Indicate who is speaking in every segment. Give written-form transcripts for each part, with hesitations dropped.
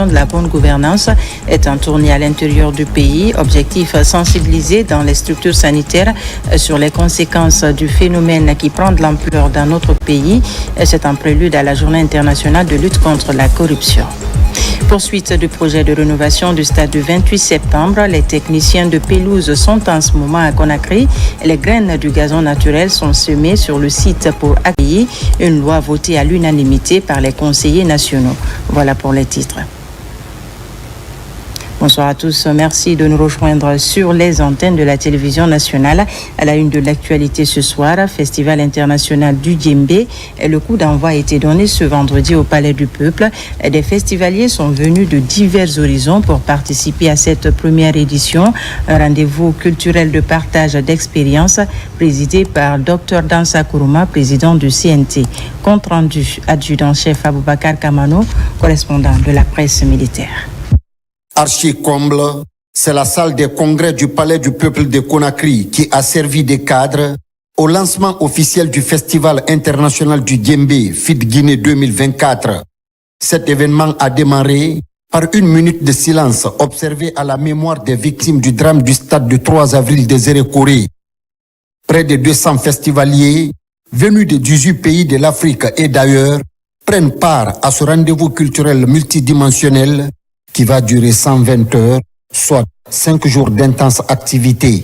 Speaker 1: de la bonne gouvernance est en tournée à l'intérieur du pays. Objectif, sensibiliser dans les structures sanitaires sur les conséquences du phénomène qui prend de l'ampleur dans notre pays. C'est un prélude à la Journée internationale de lutte contre la corruption. Poursuite du projet de rénovation du stade du 28 septembre. Les techniciens de pelouse sont en ce moment à Conakry. Les graines du gazon naturel sont semées sur le site pour accueillir une loi votée à l'unanimité par les conseillers nationaux. Voilà pour les titres. Bonsoir à tous. Merci de nous rejoindre sur les antennes de la télévision nationale. À la une de l'actualité ce soir, Festival international du Djembé. Le coup d'envoi a été donné ce vendredi au Palais du Peuple. Des festivaliers sont venus de divers horizons pour participer à cette première édition. Un rendez-vous culturel de partage d'expériences présidé par Dr Dansa Kourouma, président du CNT. Compte rendu, adjudant-chef Aboubakar Kamano, correspondant de la presse militaire.
Speaker 2: Archi-comble, c'est la salle des congrès du Palais du Peuple de Conakry qui a servi de cadre au lancement officiel du Festival international du Djembé FIT Guinée 2024. Cet événement a démarré par une minute de silence observée à la mémoire des victimes du drame du stade du 3 avril de Zérékoré. Près de 200 festivaliers venus de 18 pays de l'Afrique et d'ailleurs prennent part à ce rendez-vous culturel multidimensionnel qui va durer 120 heures, soit 5 jours d'intense activité.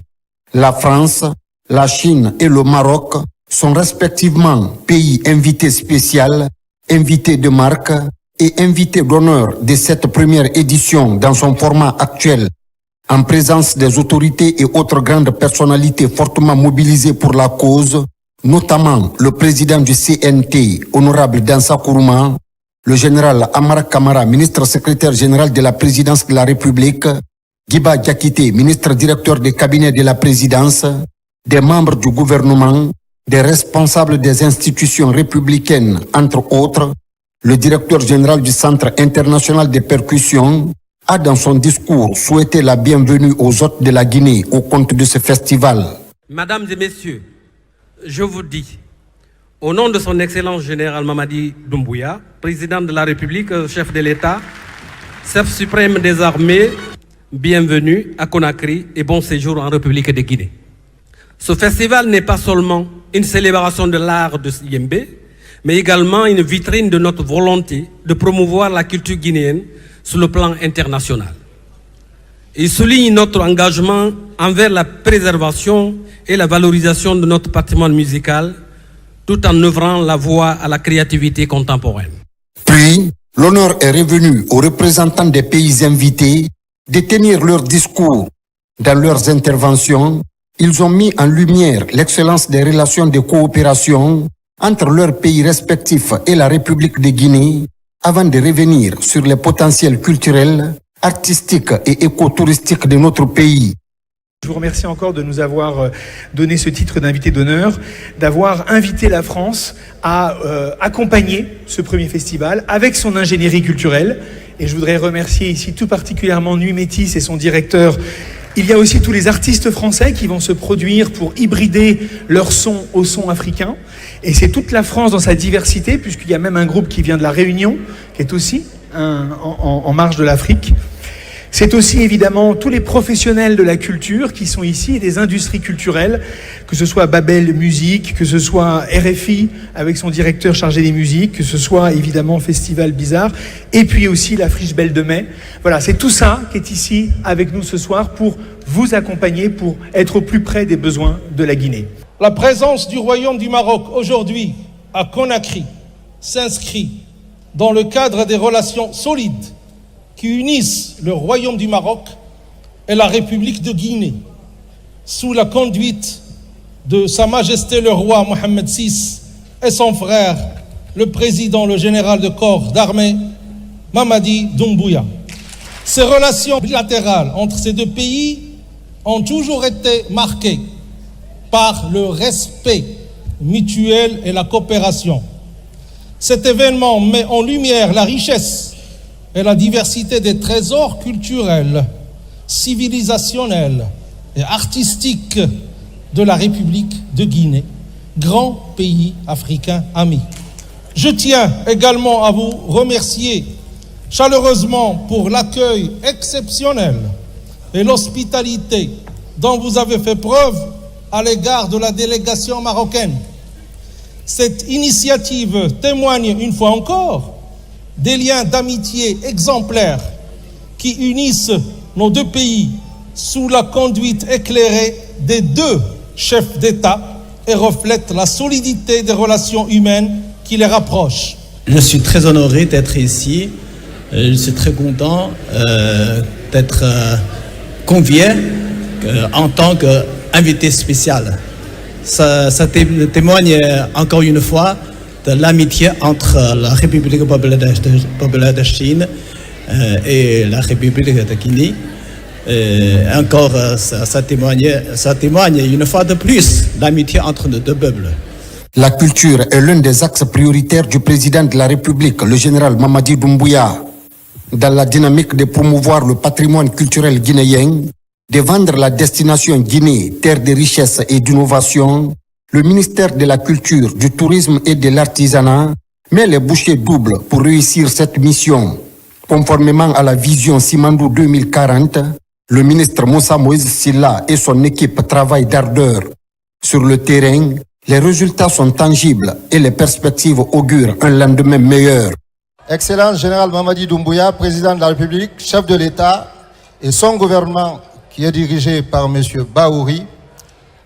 Speaker 2: La France, la Chine et le Maroc sont respectivement pays invités spécial, invités de marque et invités d'honneur de cette première édition dans son format actuel, en présence des autorités et autres grandes personnalités fortement mobilisées pour la cause, notamment le président du CNT, honorable Dansa Kourouma, le général Amara Kamara, ministre secrétaire général de la présidence de la République, Giba Diakité, ministre directeur des cabinets de la présidence, des membres du gouvernement, des responsables des institutions républicaines, entre autres, le directeur général du Centre international des percussions, a dans son discours souhaité la bienvenue aux hôtes de la Guinée au compte de ce festival.
Speaker 3: Mesdames et messieurs, je vous dis, au nom de son Excellence général Mamadi Doumbouya, président de la République, chef de l'État, chef suprême des armées, bienvenue à Conakry et bon séjour en République de Guinée. Ce festival n'est pas seulement une célébration de l'art de Djembé, mais également une vitrine de notre volonté de promouvoir la culture guinéenne sur le plan international. Il souligne notre engagement envers la préservation et la valorisation de notre patrimoine musical, tout en ouvrant la voie à la créativité contemporaine.
Speaker 2: Puis, l'honneur est revenu aux représentants des pays invités de tenir leur discours. Dans leurs interventions, ils ont mis en lumière l'excellence des relations de coopération entre leurs pays respectifs et la République de Guinée, avant de revenir sur les potentiels culturels, artistiques et écotouristiques de notre pays.
Speaker 4: Je vous remercie encore de nous avoir donné ce titre d'invité d'honneur, d'avoir invité la France à accompagner ce premier festival avec son ingénierie culturelle. Et je voudrais remercier ici tout particulièrement Nuit Métis et son directeur. Il y a aussi tous les artistes français qui vont se produire pour hybrider leur son au son africain. Et c'est toute la France dans sa diversité, puisqu'il y a même un groupe qui vient de la Réunion, qui est aussi en marge de l'Afrique. C'est aussi évidemment tous les professionnels de la culture qui sont ici et des industries culturelles, que ce soit Babel Musique, que ce soit RFI avec son directeur chargé des musiques, que ce soit évidemment Festival Bizarre, et puis aussi la Friche Belle de Mai. Voilà, c'est tout ça qui est ici avec nous ce soir pour vous accompagner, pour être au plus près des besoins de la Guinée.
Speaker 5: La présence du Royaume du Maroc aujourd'hui à Conakry s'inscrit dans le cadre des relations solides qui unissent le Royaume du Maroc et la République de Guinée, sous la conduite de Sa Majesté le roi Mohammed VI et son frère, le président, le général de corps d'armée, Mamadi Doumbouya. Ces relations bilatérales entre ces deux pays ont toujours été marquées par le respect mutuel et la coopération. Cet événement met en lumière la richesse et la diversité des trésors culturels, civilisationnels et artistiques de la République de Guinée, grand pays africain ami. Je tiens également à vous remercier chaleureusement pour l'accueil exceptionnel et l'hospitalité dont vous avez fait preuve à l'égard de la délégation marocaine. Cette initiative témoigne une fois encore des liens d'amitié exemplaires qui unissent nos deux pays sous la conduite éclairée des deux chefs d'État et reflètent la solidité des relations humaines qui les rapprochent.
Speaker 6: Je suis très honoré d'être ici. Je suis très content d'être convié en tant qu'invité spécial. Ça témoigne encore une fois de l'amitié entre la République populaire de Chine et la République de Guinée. Encore, ça témoigne une fois de plus l'amitié entre nos deux peuples.
Speaker 2: La culture est l'un des axes prioritaires du président de la République, le général Mamadi Doumbouya. Dans la dynamique de promouvoir le patrimoine culturel guinéen, de vendre la destination Guinée, terre de richesse et d'innovation, le ministère de la Culture, du Tourisme et de l'Artisanat met les bouchées doubles pour réussir cette mission. Conformément à la vision Simandou 2040, le ministre Moussa Moïse Silla et son équipe travaillent d'ardeur. Sur le terrain, les résultats sont tangibles et les perspectives augurent un lendemain meilleur.
Speaker 7: Excellence général Mamadi Doumbouya, président de la République, chef de l'État et son gouvernement qui est dirigé par M. Bahouri,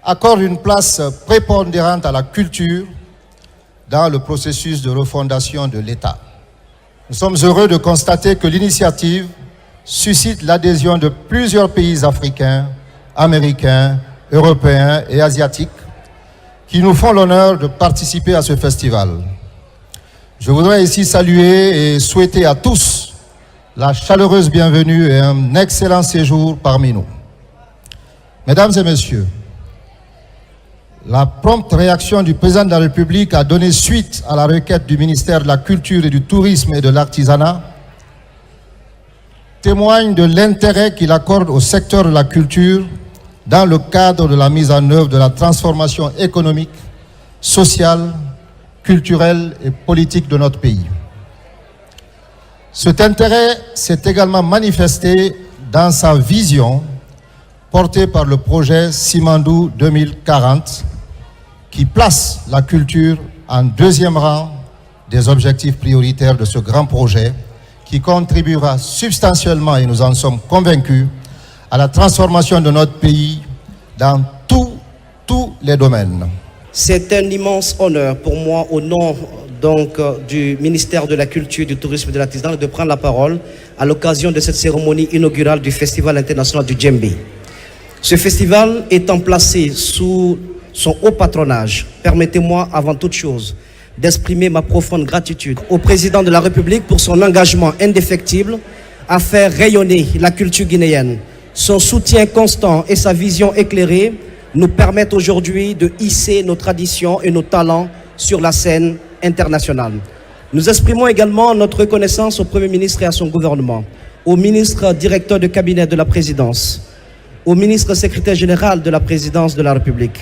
Speaker 7: accordent une place prépondérante à la culture dans le processus de refondation de l'État. Nous sommes heureux de constater que l'initiative suscite l'adhésion de plusieurs pays africains, américains, européens et asiatiques qui nous font l'honneur de participer à ce festival. Je voudrais ici saluer et souhaiter à tous la chaleureuse bienvenue et un excellent séjour parmi nous. Mesdames et messieurs, la prompte réaction du président de la République a donné suite à la requête du ministère de la Culture et du Tourisme et de l'Artisanat témoigne de l'intérêt qu'il accorde au secteur de la culture dans le cadre de la mise en œuvre de la transformation économique, sociale, culturelle et politique de notre pays. Cet intérêt s'est également manifesté dans sa vision portée par le projet Simandou 2040 qui place la culture en deuxième rang des objectifs prioritaires de ce grand projet qui contribuera substantiellement, et nous en sommes convaincus, à la transformation de notre pays dans tous les domaines.
Speaker 8: C'est un immense honneur pour moi, au nom du ministère de la Culture, du Tourisme et de l'Artisanat, de prendre la parole à l'occasion de cette cérémonie inaugurale du Festival international du Djembé. Ce festival étant placé sous son haut patronage, permettez-moi avant toute chose d'exprimer ma profonde gratitude au président de la République pour son engagement indéfectible à faire rayonner la culture guinéenne. Son soutien constant et sa vision éclairée nous permettent aujourd'hui de hisser nos traditions et nos talents sur la scène internationale. Nous exprimons également notre reconnaissance au Premier ministre et à son gouvernement, au ministre directeur de cabinet de la présidence, au ministre secrétaire général de la présidence de la République,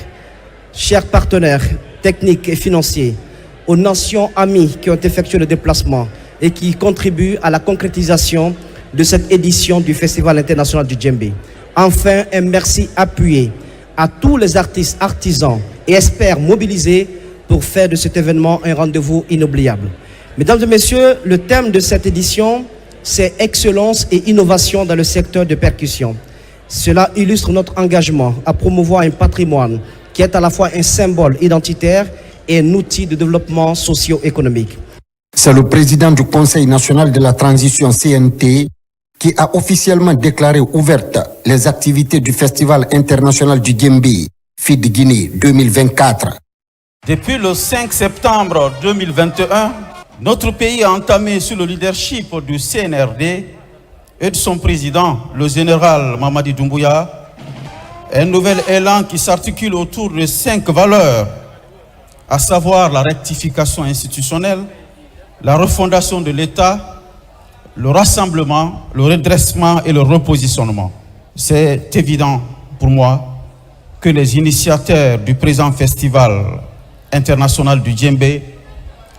Speaker 8: chers partenaires techniques et financiers, aux nations amies qui ont effectué le déplacement et qui contribuent à la concrétisation de cette édition du Festival international du Djembé. Enfin, un merci appuyé à tous les artistes, artisans et experts mobilisés pour faire de cet événement un rendez-vous inoubliable. Mesdames et messieurs, le thème de cette édition, c'est excellence et innovation dans le secteur de percussion. Cela illustre notre engagement à promouvoir un patrimoine qui est à la fois un symbole identitaire et un outil de développement socio-économique.
Speaker 2: C'est le président du Conseil national de la transition CNT qui a officiellement déclaré ouvertes les activités du Festival international du Djembé, FID Guinée 2024.
Speaker 9: Depuis le 5 septembre 2021, notre pays a entamé sous le leadership du CNRD et de son président, le général Mamadi Doumbouya, un nouvel élan qui s'articule autour de 5 valeurs, à savoir la rectification institutionnelle, la refondation de l'État, le rassemblement, le redressement et le repositionnement. C'est évident pour moi que les initiateurs du présent festival international du Djembé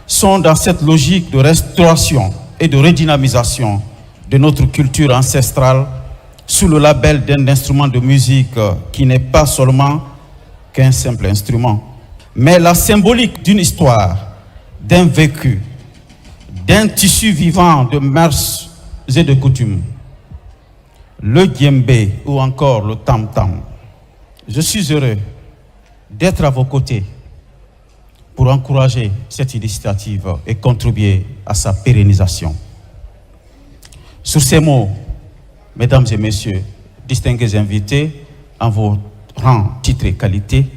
Speaker 9: sont dans cette logique de restauration et de redynamisation de notre culture ancestrale sous le label d'un instrument de musique qui n'est pas seulement qu'un simple instrument, mais la symbolique d'une histoire, d'un vécu, d'un tissu vivant de mœurs et de coutumes. Le djembé ou encore le tam-tam. Je suis heureux d'être à vos côtés pour encourager cette initiative et contribuer à sa pérennisation. Sur ces mots, mesdames et messieurs, distingués invités, en vos rangs, titres et qualités,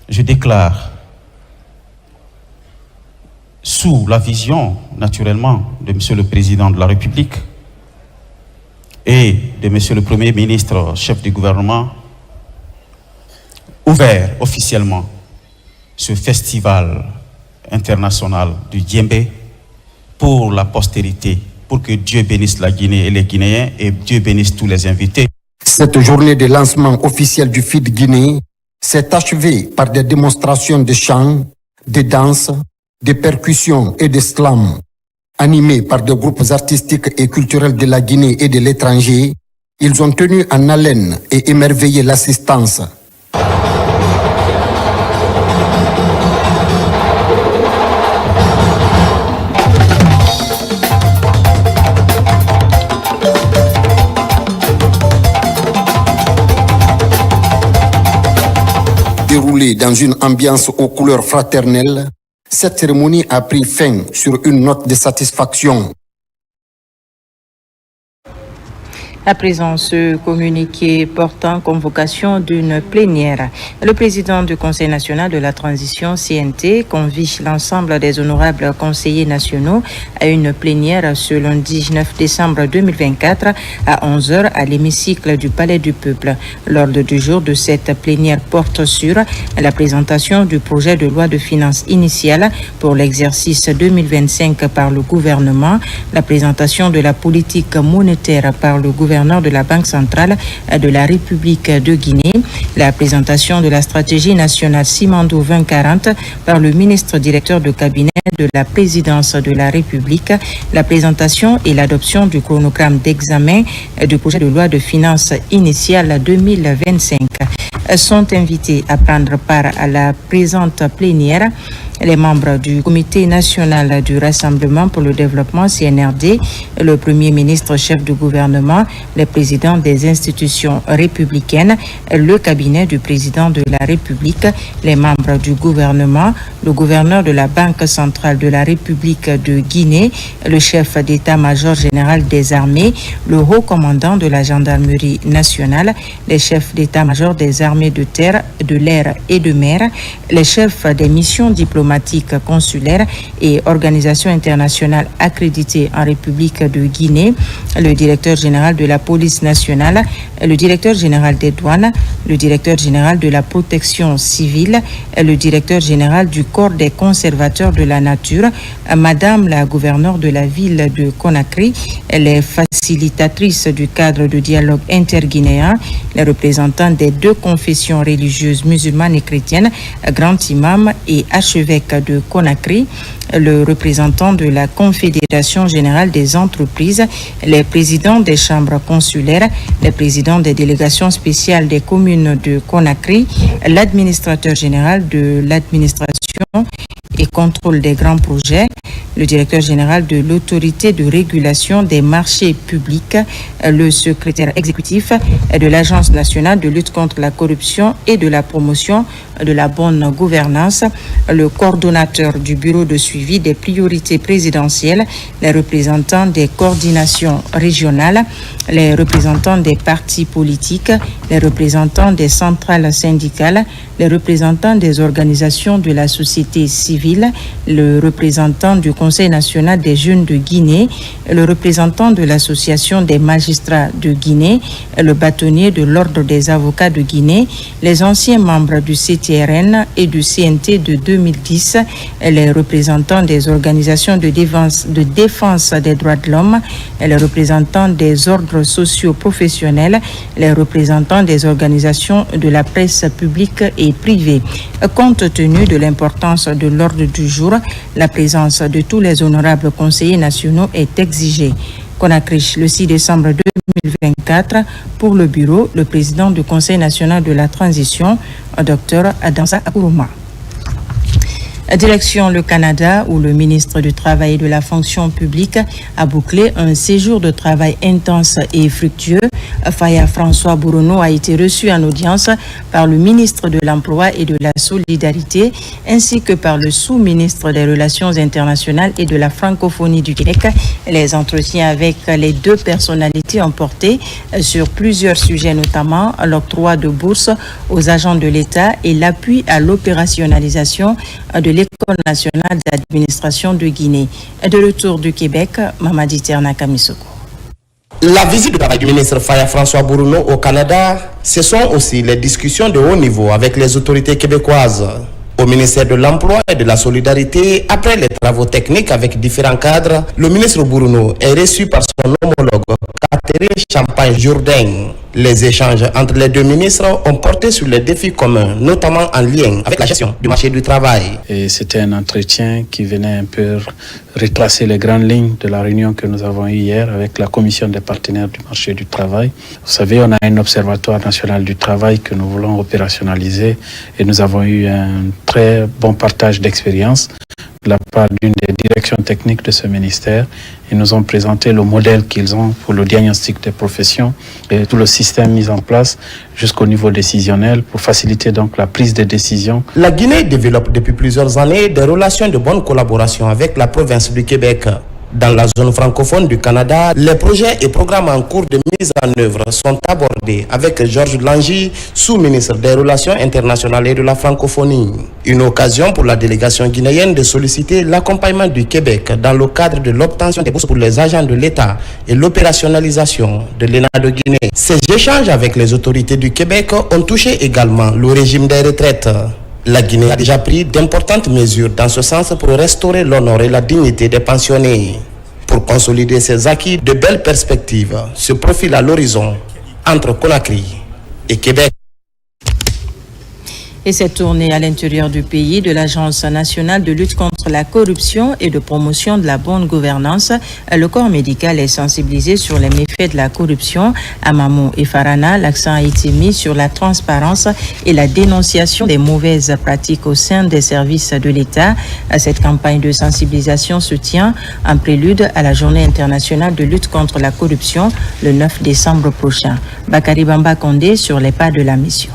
Speaker 9: je déclare, sous la vision, naturellement, de Monsieur le Président de la République et de Monsieur le Premier ministre, chef du gouvernement, ouvert officiellement ce festival international du djembé pour la postérité, pour que Dieu bénisse la Guinée et les Guinéens et Dieu bénisse tous les invités.
Speaker 2: Cette journée de lancement officiel du FID Guinée s'est achevée par des démonstrations de chants, de danses, de percussions et de slams. Animés par des groupes artistiques et culturels de la Guinée et de l'étranger, ils ont tenu en haleine et émerveillé l'assistance. Déroulée dans une ambiance aux couleurs fraternelles, cette cérémonie a pris fin sur une note de satisfaction.
Speaker 1: À présent, ce communiqué portant convocation d'une plénière. Le président du Conseil national de la transition, CNT, convie l'ensemble des honorables conseillers nationaux à une plénière ce lundi 9 décembre 2024 à 11h à l'hémicycle du Palais du Peuple. L'ordre du jour de cette plénière porte sur la présentation du projet de loi de finances initiale pour l'exercice 2025 par le gouvernement, la présentation de la politique monétaire par le gouverneur de la Banque centrale de la République de Guinée, la présentation de la stratégie nationale Simandou 2040 par le ministre directeur de cabinet de la présidence de la République, la présentation et l'adoption du chronogramme d'examen du projet de loi de finances initiale 2025. Sont invités à prendre part à la présente plénière les membres du Comité national du Rassemblement pour le développement CNRD, le Premier ministre chef du gouvernement, les présidents des institutions républicaines, le cabinet du président de la République, les membres du gouvernement, le gouverneur de la Banque centrale de la République de Guinée, le chef d'état-major général des armées, le haut commandant de la gendarmerie nationale, les chefs d'état-major des armées de terre, de l'air et de mer, les chefs des missions diplomatiques consulaires et organisations internationales accréditées en République de Guinée, le directeur général de la police nationale, le directeur général des douanes, le directeur général de la protection civile, le directeur général du corps des conservateurs de la nature, madame la gouverneure de la ville de Conakry, les facilitatrices du cadre de dialogue interguinéen, les représentants des deux confessions religieuses musulmanes et chrétiennes, grand imam et archevêque de Conakry, le représentant de la Confédération générale des entreprises, les présidents des chambres consulaires, les présidents des délégations spéciales des communes de Conakry, l'administrateur général de l'administration et contrôle des grands projets, le directeur général de l'autorité de régulation des marchés publics, le secrétaire exécutif de l'Agence nationale de lutte contre la corruption et de la promotion de la bonne gouvernance, le coordonnateur du bureau de suivi des priorités présidentielles, les représentants des coordinations régionales, les représentants des partis politiques, les représentants des centrales syndicales, les représentants des organisations de la société civile, le représentant du Conseil national des jeunes de Guinée, le représentant de l'Association des magistrats de Guinée, le bâtonnier de l'Ordre des avocats de Guinée, les anciens membres du CTRN et du CNT de 2010, les représentants des organisations de défense des droits de l'homme, les représentants des ordres sociaux professionnels, les représentants des organisations de la presse publique et privée. Compte tenu de l'importance de l'ordre du jour, la présence de tous tous les honorables conseillers nationaux est exigé. Conakry, le 6 décembre 2024, pour le bureau, le président du Conseil national de la transition, Dr Adansa Akuruma. Direction le Canada, où le ministre du Travail et de la Fonction publique a bouclé un séjour de travail intense et fructueux. Faya François Bouronneau a été reçu en audience par le ministre de l'Emploi et de la Solidarité, ainsi que par le sous-ministre des Relations internationales et de la francophonie du Québec. Les entretiens avec les deux personnalités ont porté sur plusieurs sujets, notamment l'octroi de bourses aux agents de l'État et l'appui à l'opérationnalisation de l'École nationale d'administration de Guinée. De retour du Québec, Mamadi Terna Kamisoko.
Speaker 10: La visite de travail du ministre Faya François Bouronneau au Canada, ce sont aussi les discussions de haut niveau avec les autorités québécoises. Au ministère de l'Emploi et de la Solidarité, après les travaux techniques avec différents cadres, le ministre Bouronneau est reçu par son homologue Catherine Champagne-Jourdain. Les échanges entre les deux ministres ont porté sur les défis communs, notamment en lien avec la gestion du marché du travail.
Speaker 11: Et c'était un entretien qui venait un peu retracer les grandes lignes de la réunion que nous avons eue hier avec la Commission des partenaires du marché du travail. Vous savez, on a un observatoire national du travail que nous voulons opérationnaliser et nous avons eu un très bon partage d'expérience de la part d'une des directions techniques de ce ministère. Ils nous ont présenté le modèle qu'ils ont pour le diagnostic des professions et tout le système mis en place jusqu'au niveau décisionnel pour faciliter donc la prise de décision.
Speaker 10: La Guinée développe depuis plusieurs années des relations de bonne collaboration avec la province du Québec. Dans la zone francophone du Canada, les projets et programmes en cours de mise en œuvre sont abordés avec Georges Langy, sous-ministre des Relations internationales et de la francophonie. Une occasion pour la délégation guinéenne de solliciter l'accompagnement du Québec dans le cadre de l'obtention des bourses pour les agents de l'État et l'opérationnalisation de l'ENA de Guinée. Ces échanges avec les autorités du Québec ont touché également le régime des retraites. La Guinée a déjà pris d'importantes mesures dans ce sens pour restaurer l'honneur et la dignité des pensionnés. Pour consolider ces acquis, de belles perspectives se profilent à l'horizon entre Conakry et Québec.
Speaker 1: Et cette tournée à l'intérieur du pays de l'Agence nationale de lutte contre la corruption et de promotion de la bonne gouvernance, le corps médical est sensibilisé sur les méfaits de la corruption. À Mamou et Farana, l'accent a été mis sur la transparence et la dénonciation des mauvaises pratiques au sein des services de l'État. Cette campagne de sensibilisation se tient en prélude à la Journée internationale de lutte contre la corruption le 9 décembre prochain. Bakary Bamba Condé sur les pas de la mission.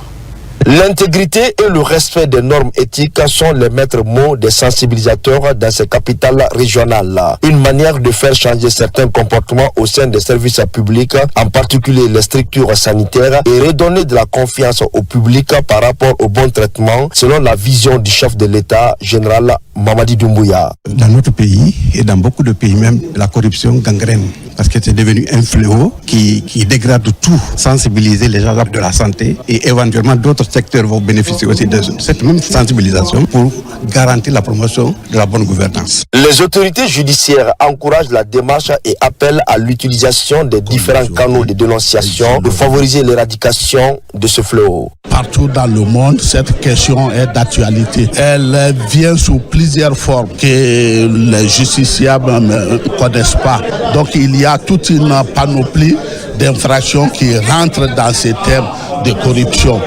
Speaker 12: L'intégrité et le respect des normes éthiques sont les maîtres mots des sensibilisateurs dans ces capitales régionales. Une manière de faire changer certains comportements au sein des services publics, en particulier les structures sanitaires, et redonner de la confiance au public par rapport au bon traitement, selon la vision du chef de l'État, général Mamadi Doumbouya.
Speaker 13: Dans notre pays, et dans beaucoup de pays même, la corruption gangrène, parce que c'est devenu un fléau qui dégrade tout. Sensibiliser les gens de la santé et éventuellement d'autres secteurs vont bénéficier aussi de cette même sensibilisation pour garantir la promotion de la bonne gouvernance.
Speaker 12: Les autorités judiciaires encouragent la démarche et appellent à l'utilisation des différents canaux de dénonciation pour favoriser l'éradication de ce fléau.
Speaker 14: Partout dans le monde, cette question est d'actualité. Elle vient sous plusieurs formes que les justiciables ne connaissent pas. Donc il y a toute une panoplie d'infractions qui rentrent dans ces thèmes de corruption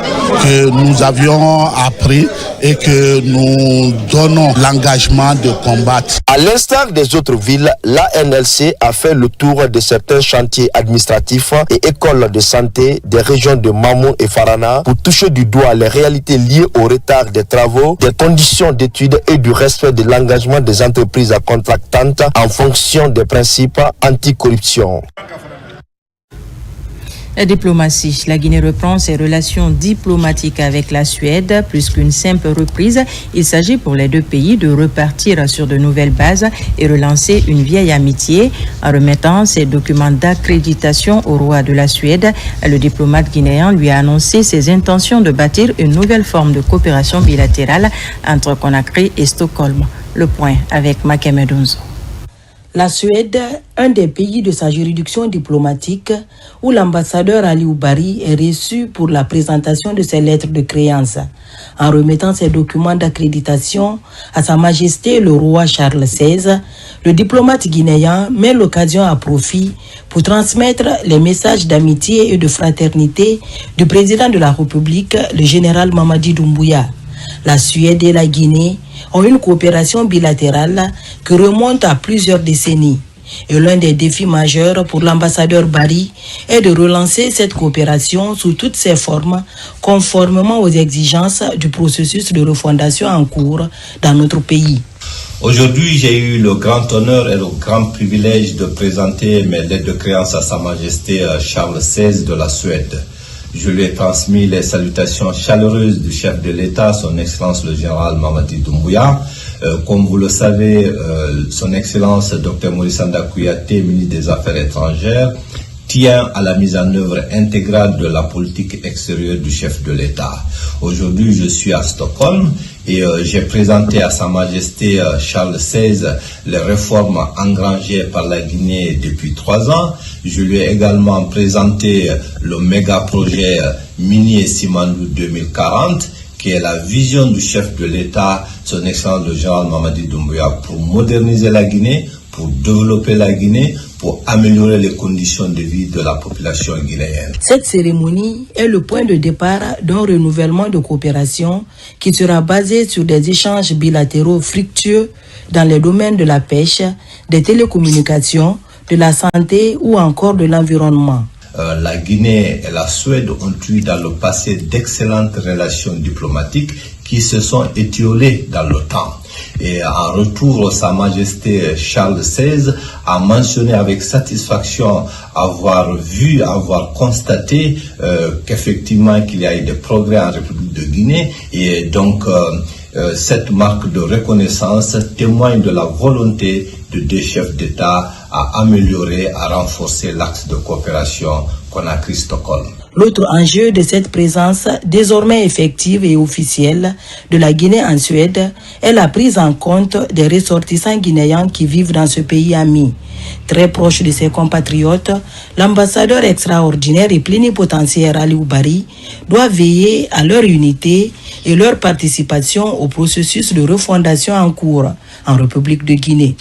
Speaker 14: que nous avions appris et que nous donnons l'engagement de combattre.
Speaker 12: À l'instar des autres villes, l'ANLC a fait le tour de certains chantiers administratifs et écoles de santé des régions de Mamou et Farana pour toucher du doigt les réalités liées au retard des travaux, des conditions d'études et du respect de l'engagement des entreprises contractantes en fonction des principes anticorruption.
Speaker 1: La diplomatie. La Guinée reprend ses relations diplomatiques avec la Suède. Plus qu'une simple reprise, il s'agit pour les deux pays de repartir sur de nouvelles bases et relancer une vieille amitié. En remettant ses documents d'accréditation au roi de la Suède, le diplomate guinéen lui a annoncé ses intentions de bâtir une nouvelle forme de coopération bilatérale entre Conakry et Stockholm. Le point avec Makeme Donzo.
Speaker 15: La Suède, un des pays de sa juridiction diplomatique, où l'ambassadeur Aliou Bari est reçu pour la présentation de ses lettres de créance. En remettant ses documents d'accréditation à Sa Majesté le roi Charles XVI, le diplomate guinéen met l'occasion à profit pour transmettre les messages d'amitié et de fraternité du président de la République, le général Mamadi Doumbouya. La Suède et la Guinée ont une coopération bilatérale qui remonte à plusieurs décennies. Et l'un des défis majeurs pour l'ambassadeur Bari est de relancer cette coopération sous toutes ses formes, conformément aux exigences du processus de refondation en cours dans notre pays.
Speaker 16: Aujourd'hui, j'ai eu le grand honneur et le grand privilège de présenter mes lettres de créance à Sa Majesté Charles XVI de la Suède. Je lui ai transmis les salutations chaleureuses du chef de l'État, son Excellence le général Mamadi Doumbouya. Comme vous le savez, son Excellence Dr Maurice Sanda Kouyaté, ministre des Affaires étrangères, tient à la mise en œuvre intégrale de la politique extérieure du chef de l'État. Aujourd'hui, je suis à Stockholm et j'ai présenté à Sa Majesté Charles XVI les réformes engrangées par la Guinée depuis 3 ans. Je lui ai également présenté le méga projet minier Simandou 2040, qui est la vision du chef de l'État, son Excellence le général Mamadi Doumbouya, pour moderniser la Guinée, pour développer la Guinée, pour améliorer les conditions de vie de la population guinéenne.
Speaker 15: Cette cérémonie est le point de départ d'un renouvellement de coopération qui sera basé sur des échanges bilatéraux fructueux dans les domaines de la pêche, des télécommunications, de la santé ou encore de l'environnement.
Speaker 16: La Guinée et la Suède ont eu dans le passé d'excellentes relations diplomatiques qui se sont étiolées dans le temps. Et en retour, Sa Majesté Charles XVI a mentionné avec satisfaction avoir constaté qu'effectivement qu'il y a eu des progrès en République de Guinée. Et donc cette marque de reconnaissance témoigne de la volonté de deux chefs d'État à améliorer, à renforcer l'axe de coopération Conakry-Stockholm.
Speaker 15: L'autre enjeu de cette présence désormais effective et officielle de la Guinée en Suède est la prise en compte des ressortissants guinéens qui vivent dans ce pays ami. Très proche de ses compatriotes, l'ambassadeur extraordinaire et plénipotentiaire Aliou Bari doit veiller à leur unité et leur participation au processus de refondation en cours en République de Guinée.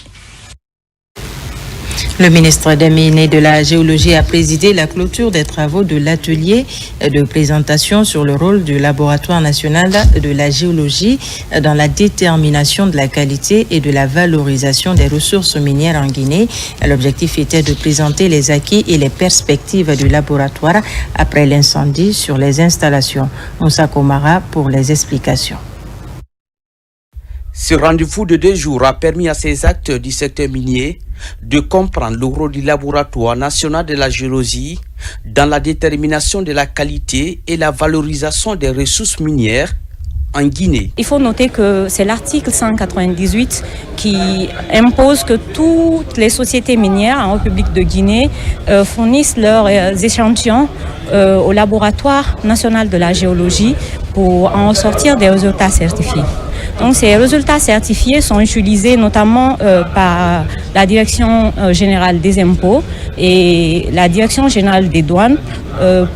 Speaker 1: Le ministre des Mines et de la Géologie a présidé la clôture des travaux de l'atelier de présentation sur le rôle du Laboratoire national de la géologie dans la détermination de la qualité et de la valorisation des ressources minières en Guinée. L'objectif était de présenter les acquis et les perspectives du laboratoire après l'incendie sur les installations. Moussa Komara pour les explications.
Speaker 17: Ce rendez-vous de 2 jours a permis à ces acteurs du secteur minier de comprendre le rôle du Laboratoire national de la géologie dans la détermination de la qualité et la valorisation des ressources minières en Guinée.
Speaker 18: Il faut noter que c'est l'article 198 qui impose que toutes les sociétés minières en République de Guinée fournissent leurs échantillons au Laboratoire national de la géologie pour en sortir des résultats certifiés. Donc ces résultats certifiés sont utilisés notamment par la Direction générale des impôts et la Direction générale des douanes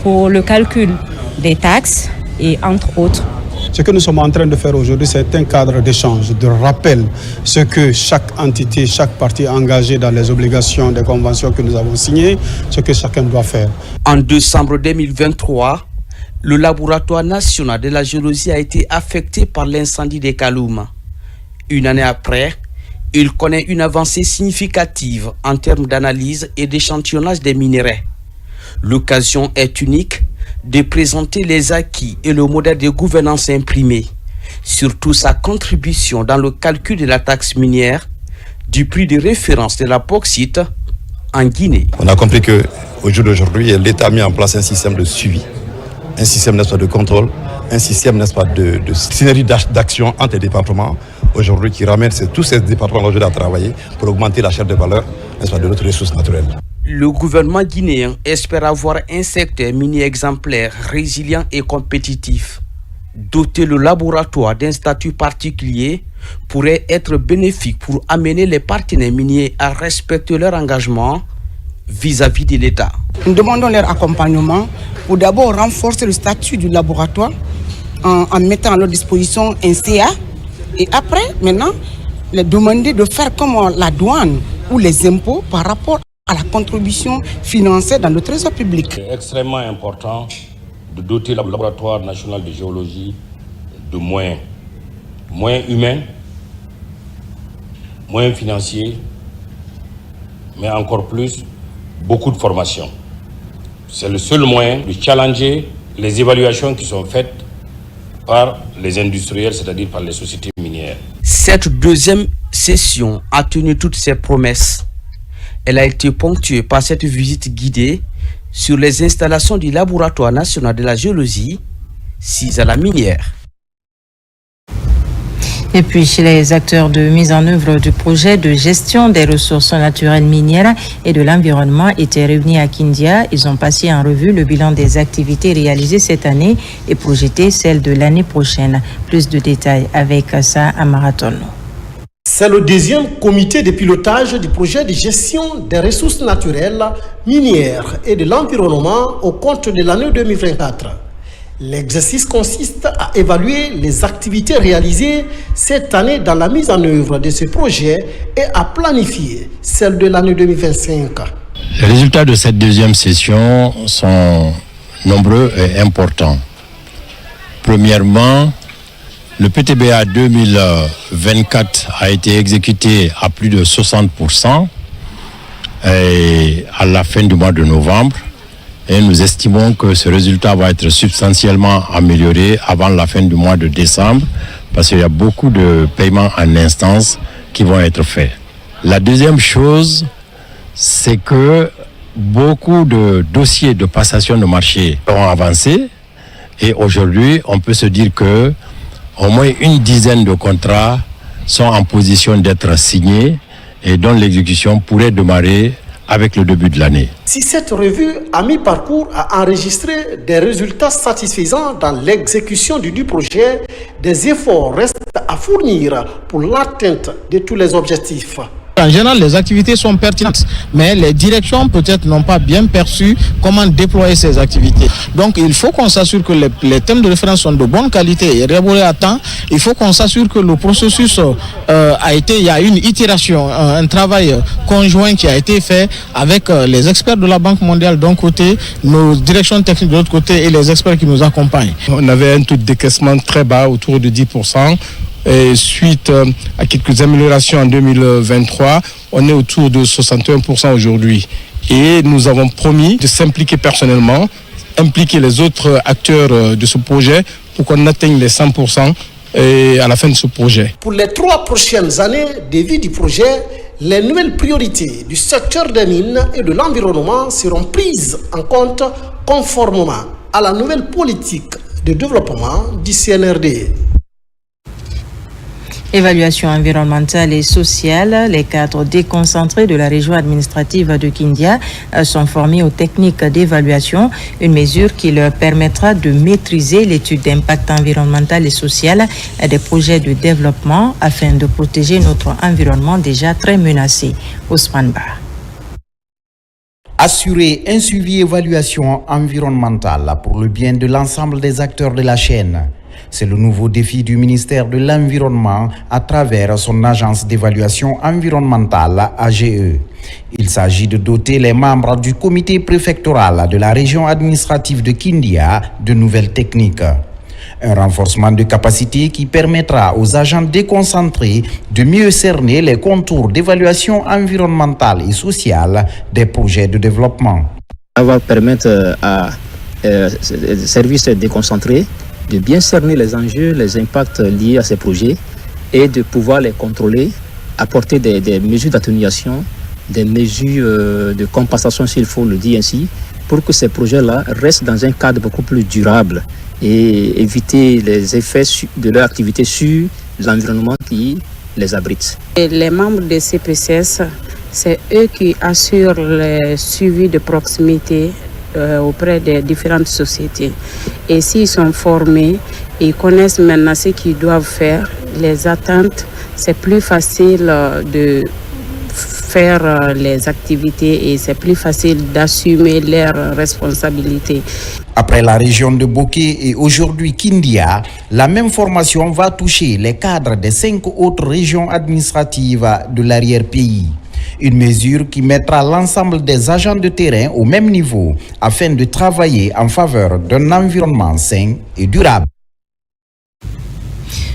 Speaker 18: pour le calcul des taxes et entre autres.
Speaker 19: Ce que nous sommes en train de faire aujourd'hui, c'est un cadre d'échange, de rappel, ce que chaque entité, chaque partie a engagé dans les obligations des conventions que nous avons signées, ce que chacun doit faire.
Speaker 17: En décembre 2023, le Laboratoire national de la géologie a été affecté par l'incendie des Kaloum. Une année après, il connaît une avancée significative en termes d'analyse et d'échantillonnage des minerais. L'occasion est unique de présenter les acquis et le modèle de gouvernance imprimé, surtout sa contribution dans le calcul de la taxe minière, du prix de référence de la bauxite en Guinée.
Speaker 20: On a compris qu'au jour d'aujourd'hui, l'État a mis en place un système de suivi, un système n'est-ce pas, de contrôle, un système n'est-ce pas, de synergie d'action entre les départements aujourd'hui qui ramène tous ces départements aujourd'hui à travailler pour augmenter la chaîne de valeur n'est-ce pas, de notre ressource naturelle.
Speaker 17: Le gouvernement guinéen espère avoir un secteur minier exemplaire, résilient et compétitif. Doter le laboratoire d'un statut particulier pourrait être bénéfique pour amener les partenaires miniers à respecter leur engagement vis-à-vis de l'État.
Speaker 21: Nous demandons leur accompagnement pour d'abord renforcer le statut du laboratoire en mettant à leur disposition un CA et après, maintenant, les demander de faire comme la douane ou les impôts par rapport à la contribution financière dans le trésor public.
Speaker 22: C'est extrêmement important de doter le laboratoire national de géologie de moyens humains, moyens financiers, mais encore plus, beaucoup de formation. C'est le seul moyen de challenger les évaluations qui sont faites par les industriels, c'est-à-dire par les sociétés minières.
Speaker 17: Cette deuxième session a tenu toutes ses promesses. Elle a été ponctuée par cette visite guidée sur les installations du laboratoire national de la géologie, 6 à la minière.
Speaker 1: Et puis, chez les acteurs de mise en œuvre du projet de gestion des ressources naturelles minières et de l'environnement étaient réunis à Kindia. Ils ont passé en revue le bilan des activités réalisées cette année et projeté celles de l'année prochaine. Plus de détails avec ça à Marathon.
Speaker 23: C'est le deuxième comité de pilotage du projet de gestion des ressources naturelles minières et de l'environnement au compte de l'année 2024. L'exercice consiste à évaluer les activités réalisées cette année dans la mise en œuvre de ce projet et à planifier celle de l'année 2025.
Speaker 24: Les résultats de cette deuxième session sont nombreux et importants. Premièrement, le PTBA 2024 a été exécuté à plus de 60% et à la fin du mois de novembre. Et nous estimons que ce résultat va être substantiellement amélioré avant la fin du mois de décembre parce qu'il y a beaucoup de paiements en instance qui vont être faits. La deuxième chose, c'est que beaucoup de dossiers de passation de marché ont avancé et aujourd'hui, on peut se dire que au moins une dizaine de contrats sont en position d'être signés et dont l'exécution pourrait démarrer avec le début de l'année.
Speaker 23: Si cette revue à mi-parcours a enregistré des résultats satisfaisants dans l'exécution du projet, des efforts restent à fournir pour l'atteinte de tous les objectifs.
Speaker 25: En général, les activités sont pertinentes, mais les directions peut-être n'ont pas bien perçu comment déployer ces activités. Donc, il faut qu'on s'assure que les thèmes de référence sont de bonne qualité et élaborés à temps. Il faut qu'on s'assure que le processus il y a une itération, un travail conjoint qui a été fait avec les experts de la Banque mondiale d'un côté, nos directions techniques de l'autre côté et les experts qui nous accompagnent.
Speaker 26: On avait un taux de décaissement très bas, autour de 10%. Et suite à quelques améliorations en 2023, on est autour de 61% aujourd'hui. Et nous avons promis de s'impliquer personnellement, impliquer les autres acteurs de ce projet pour qu'on atteigne les 100% à la fin de ce projet.
Speaker 23: Pour les 3 prochaines années de vie du projet, les nouvelles priorités du secteur des mines et de l'environnement seront prises en compte conformément à la nouvelle politique de développement du CNRD.
Speaker 1: Évaluation environnementale et sociale, les cadres déconcentrés de la région administrative de Kindia sont formés aux techniques d'évaluation, une mesure qui leur permettra de maîtriser l'étude d'impact environnemental et social des projets de développement afin de protéger notre environnement déjà très menacé. Ousmane Ba.
Speaker 27: Assurer un suivi évaluation environnementale pour le bien de l'ensemble des acteurs de la chaîne. C'est le nouveau défi du ministère de l'Environnement à travers son agence d'évaluation environnementale AGE. Il s'agit de doter les membres du comité préfectoral de la région administrative de Kindia de nouvelles techniques. Un renforcement de capacité qui permettra aux agents déconcentrés de mieux cerner les contours d'évaluation environnementale et sociale des projets de développement.
Speaker 28: Ça va permettre à services déconcentrés de bien cerner les enjeux, les impacts liés à ces projets et de pouvoir les contrôler, apporter des mesures d'atténuation, des mesures de compensation, s'il faut le dire ainsi, pour que ces projets-là restent dans un cadre beaucoup plus durable et éviter les effets de leur activité sur l'environnement qui les abrite.
Speaker 29: Et les membres de CPCS, c'est eux qui assurent le suivi de proximité
Speaker 2: auprès des différentes sociétés. Et s'ils sont formés, ils connaissent maintenant ce qu'ils doivent faire, les attentes, c'est plus facile de faire les activités et c'est plus facile d'assumer leurs responsabilités.
Speaker 27: Après la région de Boké et aujourd'hui Kindia, la même formation va toucher les cadres des 5 autres régions administratives de l'arrière-pays. Une mesure qui mettra l'ensemble des agents de terrain au même niveau afin de travailler en faveur d'un environnement sain et durable.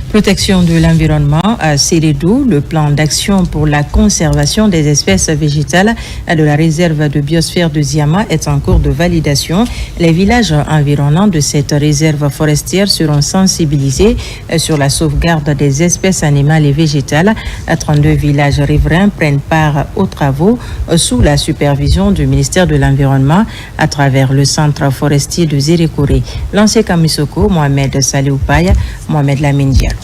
Speaker 1: Protection de l'environnement à Sérédou, le plan d'action pour la conservation des espèces végétales de la réserve de biosphère de Ziama est en cours de validation. Les villages environnants de cette réserve forestière seront sensibilisés sur la sauvegarde des espèces animales et végétales. 32 villages riverains prennent part aux travaux sous la supervision du ministère de l'Environnement à travers le centre forestier de Zérékouré. L'ancien Kamisoko, Mohamed Salioupaye, Mohamed Lamine Diallo.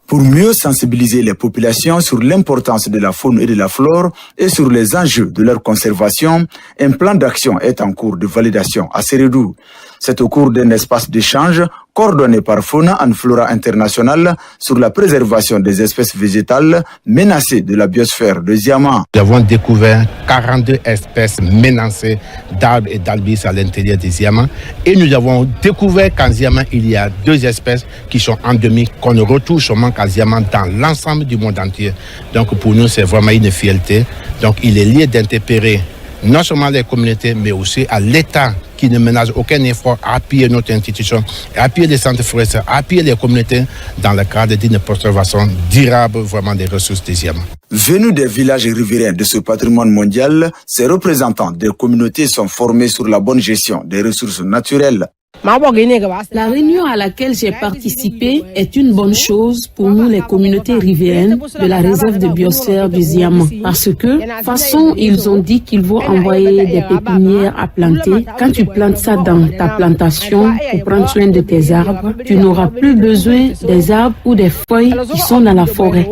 Speaker 3: Pour mieux sensibiliser les populations sur l'importance de la faune et de la flore et sur les enjeux de leur conservation, un plan d'action est en cours de validation à Sérédou. C'est au cours d'un espace d'échange coordonné par Fauna and Flora International sur la préservation des espèces végétales menacées de la biosphère de Ziama.
Speaker 4: Nous avons découvert 42 espèces menacées d'arbres et d'albis à l'intérieur de Ziama et nous avons découvert qu'en Ziama il y a 2 espèces qui sont endémiques qu'on ne retrouve seulement qu'à Ziama dans l'ensemble du monde entier. Donc pour nous c'est vraiment une fierté. Donc il est lié d'interpérer non seulement les communautés mais aussi à l'État qui ne ménage aucun effort à appuyer notre institution, à appuyer les centres forestiers, à appuyer les communautés dans le cadre d'une préservation durable vraiment des ressources des Ziama.
Speaker 3: Venus des villages riverains de ce patrimoine mondial, ces représentants des communautés sont formés sur la bonne gestion des ressources naturelles.
Speaker 5: La réunion à laquelle j'ai participé est une bonne chose pour nous les communautés riveraines de la réserve de biosphère du Ziama parce que, de toute façon, ils ont dit qu'ils vont envoyer des pépinières à planter. Quand tu plantes ça dans ta plantation pour prendre soin de tes arbres, tu n'auras plus besoin des arbres ou des feuilles qui sont dans la forêt.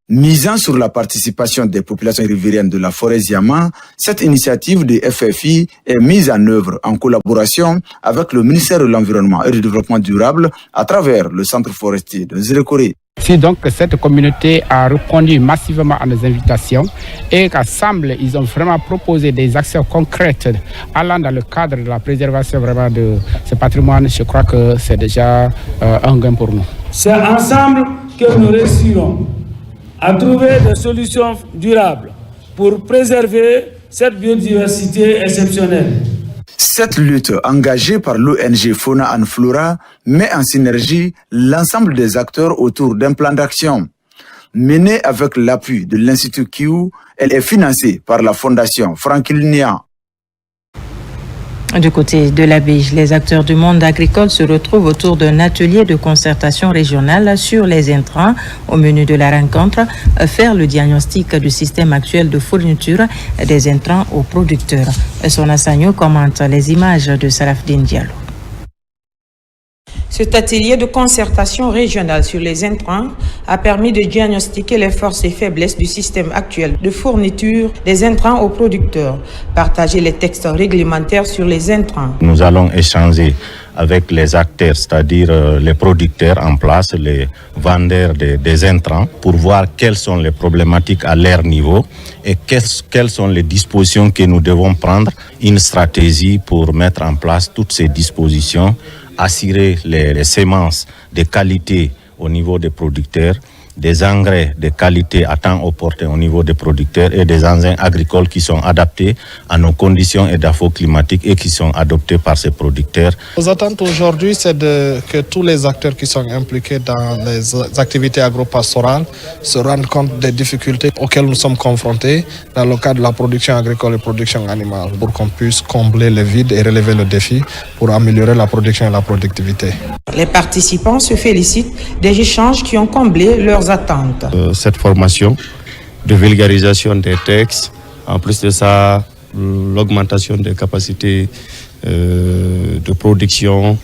Speaker 3: Misant sur la participation des populations riveraines de la forêt Ziama, cette initiative de FFI est mise en œuvre en collaboration avec le ministère de l'Environnement et du Développement durable à travers le centre forestier de Zérékouré.
Speaker 6: Si donc cette communauté a répondu massivement à nos invitations et qu'ensemble ils ont vraiment proposé des actions concrètes allant dans le cadre de la préservation vraiment de ce patrimoine, je crois que c'est déjà un gain pour nous.
Speaker 7: C'est ensemble que nous réussirons à trouver des solutions durables pour préserver cette biodiversité exceptionnelle.
Speaker 3: Cette lutte engagée par l'ONG Fauna and Flora met en synergie l'ensemble des acteurs autour d'un plan d'action. Menée avec l'appui de l'Institut Kiu, elle est financée par la Fondation Franklin.
Speaker 1: Du côté de la Bige, les acteurs du monde agricole se retrouvent autour d'un atelier de concertation régionale sur les intrants. Au menu de la rencontre, faire le diagnostic du système actuel de fourniture des intrants aux producteurs. Sona Sagno commente les images de Sarafdine Diallo.
Speaker 8: Cet atelier de concertation régionale sur les intrants a permis de diagnostiquer les forces et faiblesses du système actuel de fourniture des intrants aux producteurs, partager les textes réglementaires sur les intrants.
Speaker 24: Nous allons échanger avec les acteurs, c'est-à-dire les producteurs en place, les vendeurs des intrants, pour voir quelles sont les problématiques à leur niveau et quelles sont les dispositions que nous devons prendre, une stratégie pour mettre en place toutes ces dispositions, assurer les semences de qualité au niveau des producteurs, des engrais de qualité à temps opportun au niveau des producteurs et des engins agricoles qui sont adaptés à nos conditions et d'affort climatique et qui sont adoptés par ces producteurs.
Speaker 25: Nos attentes aujourd'hui, c'est que tous les acteurs qui sont impliqués dans les activités agro-pastorales se rendent compte des difficultés auxquelles nous sommes confrontés dans le cadre de la production agricole et production animale pour qu'on puisse combler les vides et relever le défi pour améliorer la production et la productivité.
Speaker 8: Les participants se félicitent des échanges qui ont comblé leurs attentes.
Speaker 4: Cette formation de vulgarisation des textes, en plus de ça, l'augmentation des capacités de production,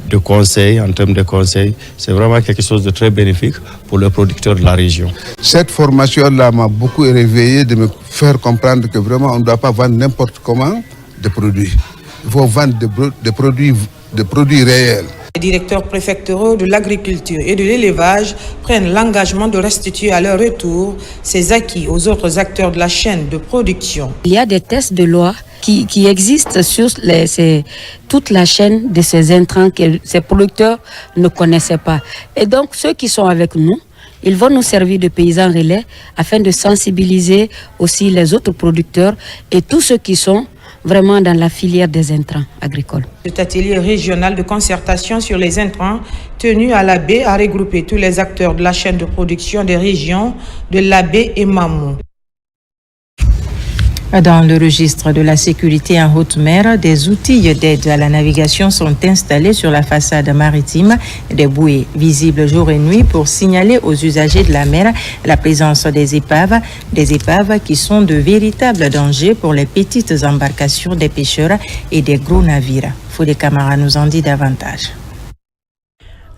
Speaker 9: de conseils, en termes de conseils. C'est vraiment quelque chose de très bénéfique pour les producteurs de la région.
Speaker 10: Cette formation-là m'a beaucoup réveillé de me faire comprendre que vraiment on ne doit pas vendre n'importe comment des produits. Il faut vendre des produits réels.
Speaker 8: Les directeurs préfectoraux de l'agriculture et de l'élevage prennent l'engagement de restituer à leur retour ces acquis aux autres acteurs de la chaîne de production.
Speaker 5: Il y a des tests de loi qui existent sur toute la chaîne de ces intrants que ces producteurs ne connaissaient pas. Et donc ceux qui sont avec nous, ils vont nous servir de paysans relais afin de sensibiliser aussi les autres producteurs et tous ceux qui sont vraiment dans la filière des intrants agricoles.
Speaker 8: Cet atelier régional de concertation sur les intrants tenu à la baie a regroupé tous les acteurs de la chaîne de production des régions de la baie et Mamou.
Speaker 1: Dans le registre de la sécurité en haute mer, des outils d'aide à la navigation sont installés sur la façade maritime, des bouées visibles jour et nuit pour signaler aux usagers de la mer la présence des épaves qui sont de véritables dangers pour les petites embarcations des pêcheurs et des gros navires. Fodé Camara nous en dit davantage.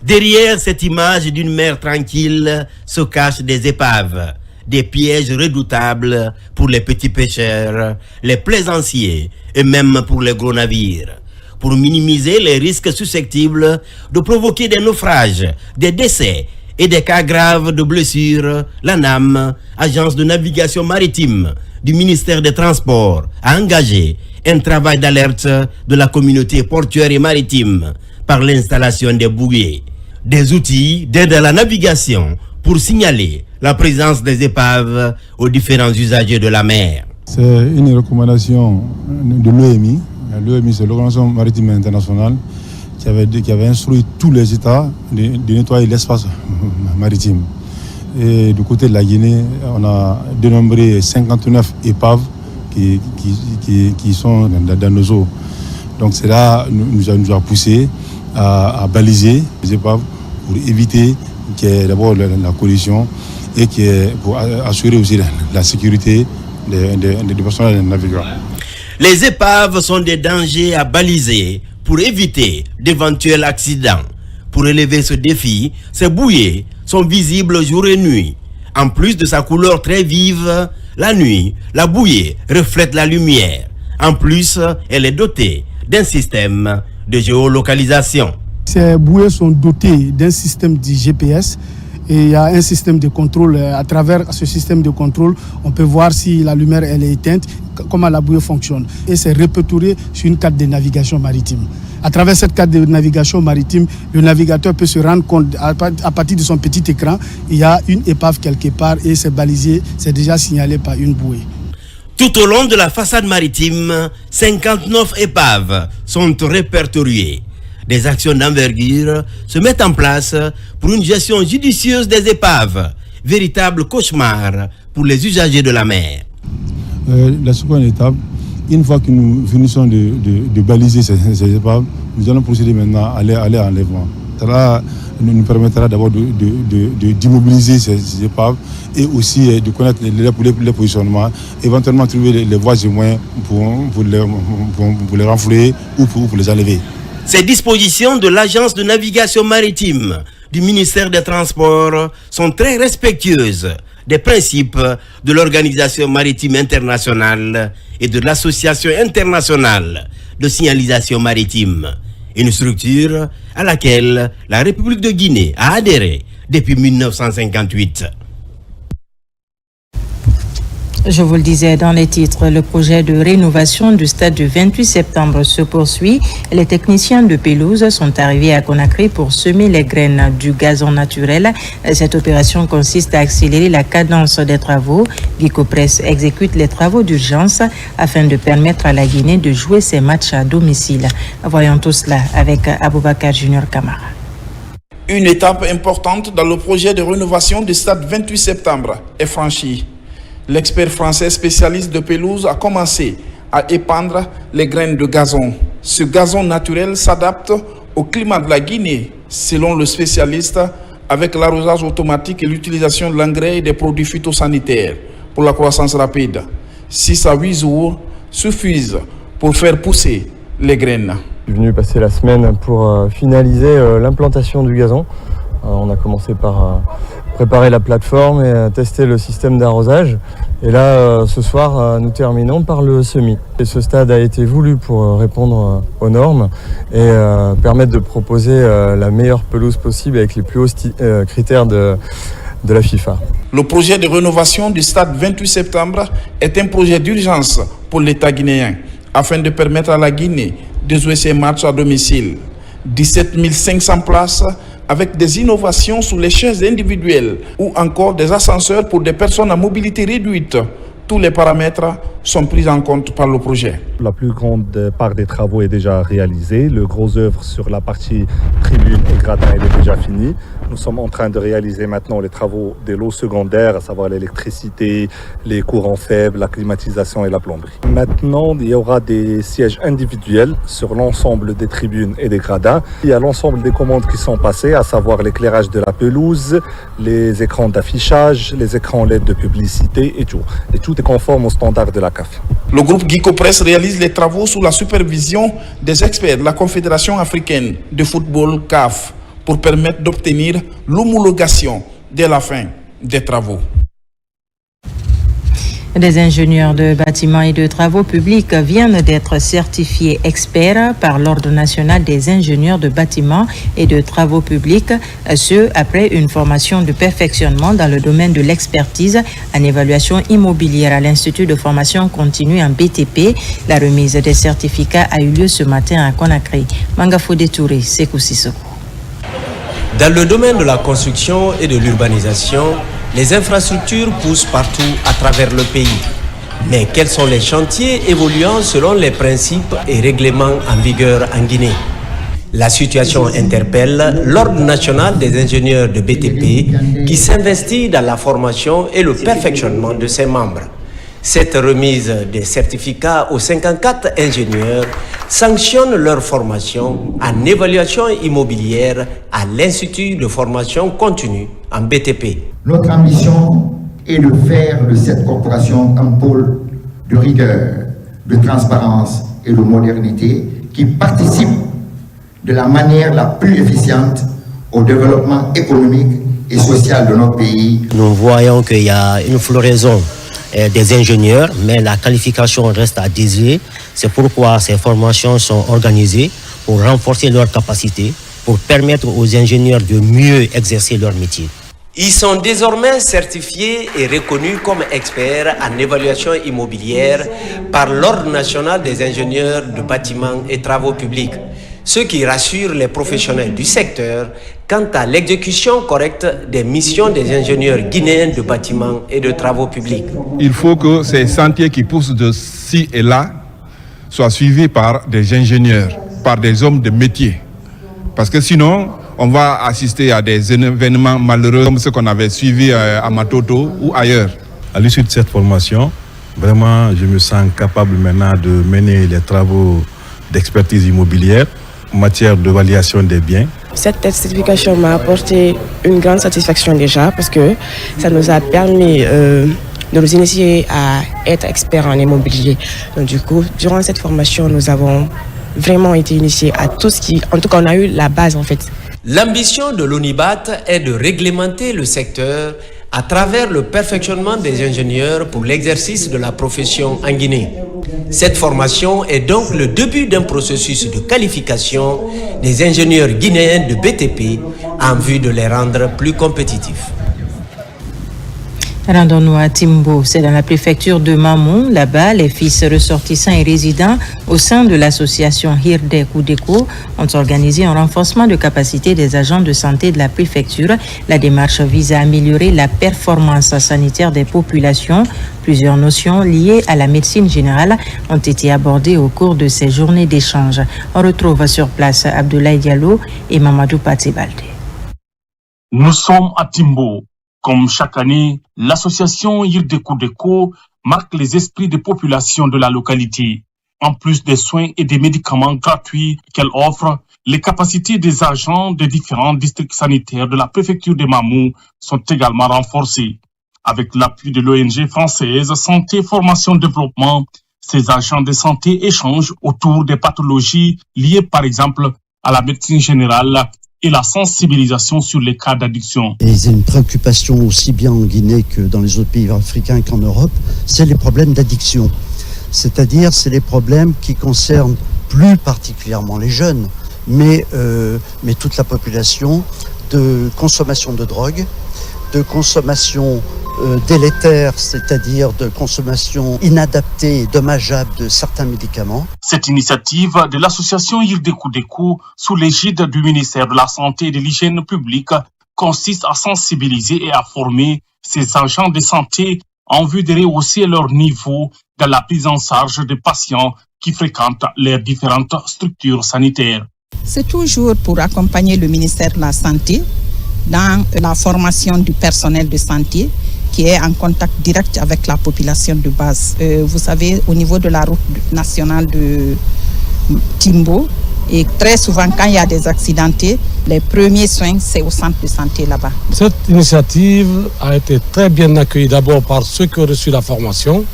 Speaker 11: Derrière cette image d'une mer tranquille se cachent des épaves. Des pièges redoutables pour les petits pêcheurs, les plaisanciers et même pour les gros navires. Pour minimiser les risques susceptibles de provoquer des naufrages, des décès et des cas graves de blessures, l'ANAM, Agence de navigation maritime du ministère des Transports, a engagé un travail d'alerte de la communauté portuaire et maritime par l'installation des bouées, des outils d'aide à la navigation pour signaler la présence des épaves aux différents usagers de la mer.
Speaker 12: C'est une recommandation de l'OMI. L'OMI, c'est l'Organisation maritime internationale qui avait instruit tous les États de nettoyer l'espace maritime. Et du côté de la Guinée, on a dénombré 59 épaves qui sont dans nos eaux. Donc cela nous a poussé à baliser les épaves pour éviter qu'il y ait d'abord la collision et pour assurer aussi la sécurité des personnels navigants.
Speaker 11: Les épaves sont des dangers à baliser pour éviter d'éventuels accidents. Pour relever ce défi, ces bouées sont visibles jour et nuit. En plus de sa couleur très vive, la nuit, la bouée reflète la lumière. En plus, elle est dotée d'un système de géolocalisation.
Speaker 19: Ces bouées sont dotées d'un système de GPS et il y a un système de contrôle. À travers ce système de contrôle, on peut voir si la lumière elle est éteinte, comment la bouée fonctionne. Et c'est répertorié sur une carte de navigation maritime. À travers cette carte de navigation maritime, le navigateur peut se rendre compte, à partir de son petit écran, il y a une épave quelque part et c'est balisé, c'est déjà signalé par une bouée.
Speaker 11: Tout au long de la façade maritime, 59 épaves sont répertoriées. Des actions d'envergure se mettent en place pour une gestion judicieuse des épaves, véritable cauchemar pour les usagers de la mer.
Speaker 12: La seconde étape, une fois que nous finissons de baliser ces épaves, nous allons procéder maintenant à l'enlèvement. Cela nous permettra d'abord d'immobiliser ces épaves et aussi de connaître les positionnements, éventuellement trouver les voies et moyens pour les renflouer ou pour les enlever.
Speaker 11: Ces dispositions de l'Agence de navigation maritime du ministère des Transports sont très respectueuses des principes de l'Organisation maritime internationale et de l'Association internationale de signalisation maritime, une structure à laquelle la République de Guinée a adhéré depuis 1958.
Speaker 1: Je vous le disais dans les titres, le projet de rénovation du stade du 28 septembre se poursuit. Les techniciens de pelouse sont arrivés à Conakry pour semer les graines du gazon naturel. Cette opération consiste à accélérer la cadence des travaux. Vicopress exécute les travaux d'urgence afin de permettre à la Guinée de jouer ses matchs à domicile. Voyons tout cela avec Aboubakar Junior Camara.
Speaker 13: Une étape importante dans le projet de rénovation du stade 28 septembre est franchie. L'expert français spécialiste de pelouse a commencé à épandre les graines de gazon. Ce gazon naturel s'adapte au climat de la Guinée, selon le spécialiste, avec l'arrosage automatique et l'utilisation de l'engrais et des produits phytosanitaires pour la croissance rapide. 6 à 8 jours suffisent pour faire pousser les graines.
Speaker 14: suis venu passer la semaine pour finaliser l'implantation du gazon. On a commencé par préparer la plateforme et tester le système d'arrosage. Et là, ce soir, nous terminons par le semis. Et ce stade a été voulu pour répondre aux normes et permettre de proposer la meilleure pelouse possible avec les plus hauts critères de la FIFA.
Speaker 13: Le projet de rénovation du stade 28 septembre est un projet d'urgence pour l'État guinéen afin de permettre à la Guinée de jouer ses matchs à domicile. 17 500 places avec des innovations sur les chaises individuelles ou encore des ascenseurs pour des personnes à mobilité réduite. Tous les paramètres sont pris en compte par le projet.
Speaker 15: La plus grande part des travaux est déjà réalisée. Le gros œuvre sur la partie tribune et gradin est déjà fini. Nous sommes en train de réaliser maintenant les travaux des lots secondaires, à savoir l'électricité, les courants faibles, la climatisation et la plomberie. Maintenant, il y aura des sièges individuels sur l'ensemble des tribunes et des gradins. Il y a l'ensemble des commandes qui sont passées, à savoir l'éclairage de la pelouse, les écrans d'affichage, les écrans LED de publicité et tout. Et tout est conforme aux standards de la CAF.
Speaker 13: Le groupe Guico-Press réalise les travaux sous la supervision des experts de la Confédération africaine de football CAF pour permettre d'obtenir l'homologation dès la fin des travaux.
Speaker 1: Des ingénieurs de bâtiments et de travaux publics viennent d'être certifiés experts par l'Ordre national des ingénieurs de bâtiments et de travaux publics, ce après une formation de perfectionnement dans le domaine de l'expertise en évaluation immobilière à l'Institut de formation continue en BTP. La remise des certificats a eu lieu ce matin à Conakry. Mangafode Touré, Sekou Sissoko.
Speaker 11: Dans le domaine de la construction et de l'urbanisation, les infrastructures poussent partout à travers le pays. Mais quels sont les chantiers évoluant selon les principes et règlements en vigueur en Guinée? La situation interpelle l'Ordre national des ingénieurs de BTP qui s'investit dans la formation et le perfectionnement de ses membres. Cette remise des certificats aux 54 ingénieurs sanctionne leur formation en évaluation immobilière à l'Institut de formation continue en BTP.
Speaker 16: Notre ambition est de faire de cette corporation un pôle de rigueur, de transparence et de modernité qui participe de la manière la plus efficiente au développement économique et social de notre pays.
Speaker 17: Nous voyons qu'il y a une floraison des ingénieurs, mais la qualification reste à désirer. C'est pourquoi ces formations sont organisées pour renforcer leurs capacités, pour permettre aux ingénieurs de mieux exercer leur métier.
Speaker 11: Ils sont désormais certifiés et reconnus comme experts en évaluation immobilière par l'Ordre national des ingénieurs de bâtiments et travaux publics, ce qui rassure les professionnels du secteur quant à l'exécution correcte des missions des ingénieurs guinéens de bâtiments et de travaux publics.
Speaker 18: Il faut que ces sentiers qui poussent de ci et là soient suivis par des ingénieurs, par des hommes de métier. Parce que sinon, on va assister à des événements malheureux comme ceux qu'on avait suivis à Matoto ou ailleurs.
Speaker 20: À l'issue de cette formation, vraiment, je me sens capable maintenant de mener les travaux d'expertise immobilière en matière d'évaluation des biens.
Speaker 21: Cette certification m'a apporté une grande satisfaction déjà parce que ça nous a permis de nous initier à être experts en immobilier. Donc du coup, durant cette formation, nous avons vraiment été initiés à tout ce qui... En tout cas, on a eu la base en fait.
Speaker 11: L'ambition de l'ONIBAT est de réglementer le secteur à travers le perfectionnement des ingénieurs pour l'exercice de la profession en Guinée. Cette formation est donc le début d'un processus de qualification des ingénieurs guinéens de BTP en vue de les rendre plus compétitifs.
Speaker 1: Rendons-nous à Timbo, c'est dans la préfecture de Mamou. Là-bas, les fils ressortissants et résidents au sein de l'association Hirde Koudeko ont organisé un renforcement de capacité des agents de santé de la préfecture. La démarche vise à améliorer la performance sanitaire des populations. Plusieurs notions liées à la médecine générale ont été abordées au cours de ces journées d'échange. On retrouve sur place Abdoulaye Diallo et Mamadou Patibalde.
Speaker 22: Nous sommes à Timbo. Comme chaque année, l'association Hirde Koudeko marque les esprits des populations de la localité. En plus des soins et des médicaments gratuits qu'elle offre, les capacités des agents des différents districts sanitaires de la préfecture de Mamou sont également renforcées. Avec l'appui de l'ONG française Santé, Formation, Développement, Ces agents de santé échangent autour des pathologies liées par exemple à la médecine générale et la sensibilisation sur les cas d'addiction.
Speaker 2: Et c'est une préoccupation aussi bien en Guinée que dans les autres pays africains qu'en Europe, c'est les problèmes d'addiction. C'est-à-dire, c'est les problèmes qui concernent plus particulièrement les jeunes, mais toute la population, de consommation de drogue, de consommation délétère, c'est-à-dire de consommation inadaptée et dommageable de certains médicaments.
Speaker 22: Cette initiative de l'association Yirdekou sous l'égide du ministère de la Santé et de l'Hygiène publique consiste à sensibiliser et à former ces agents de santé en vue de rehausser leur niveau dans la prise en charge des patients qui fréquentent les différentes structures sanitaires.
Speaker 3: C'est toujours pour accompagner le ministère de la Santé dans la formation du personnel de santé qui est en contact direct avec la population de base. Vous savez, au niveau de la route nationale de Timbo, et très souvent quand il y a des accidentés, les premiers soins, c'est au centre de santé là-bas.
Speaker 6: Cette initiative a été très bien accueillie d'abord par ceux qui ont reçu la formation,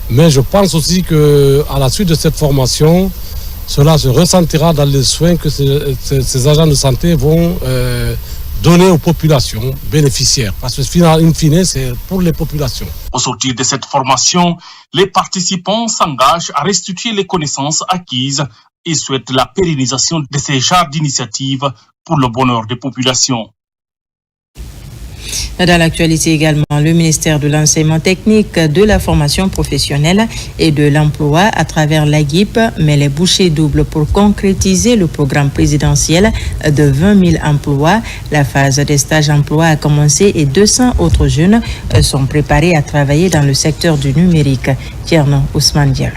Speaker 6: mais je pense aussi qu'à la suite de cette formation, cela se ressentira dans les soins que ces agents de santé vont donner aux populations bénéficiaires. Parce que, in fine, c'est pour les populations.
Speaker 22: Au sortir de cette formation, les participants s'engagent à restituer les connaissances acquises et souhaitent la pérennisation de ces genres d'initiatives pour le bonheur des populations.
Speaker 1: Dans l'actualité également, le ministère de l'Enseignement technique, de la formation professionnelle et de l'emploi à travers l'AGIP met les bouchées doubles pour concrétiser le programme présidentiel de 20 000 emplois. La phase des stages emploi a commencé et 200 autres jeunes sont préparés à travailler dans le secteur du numérique. Tierno Ousmane Diallo.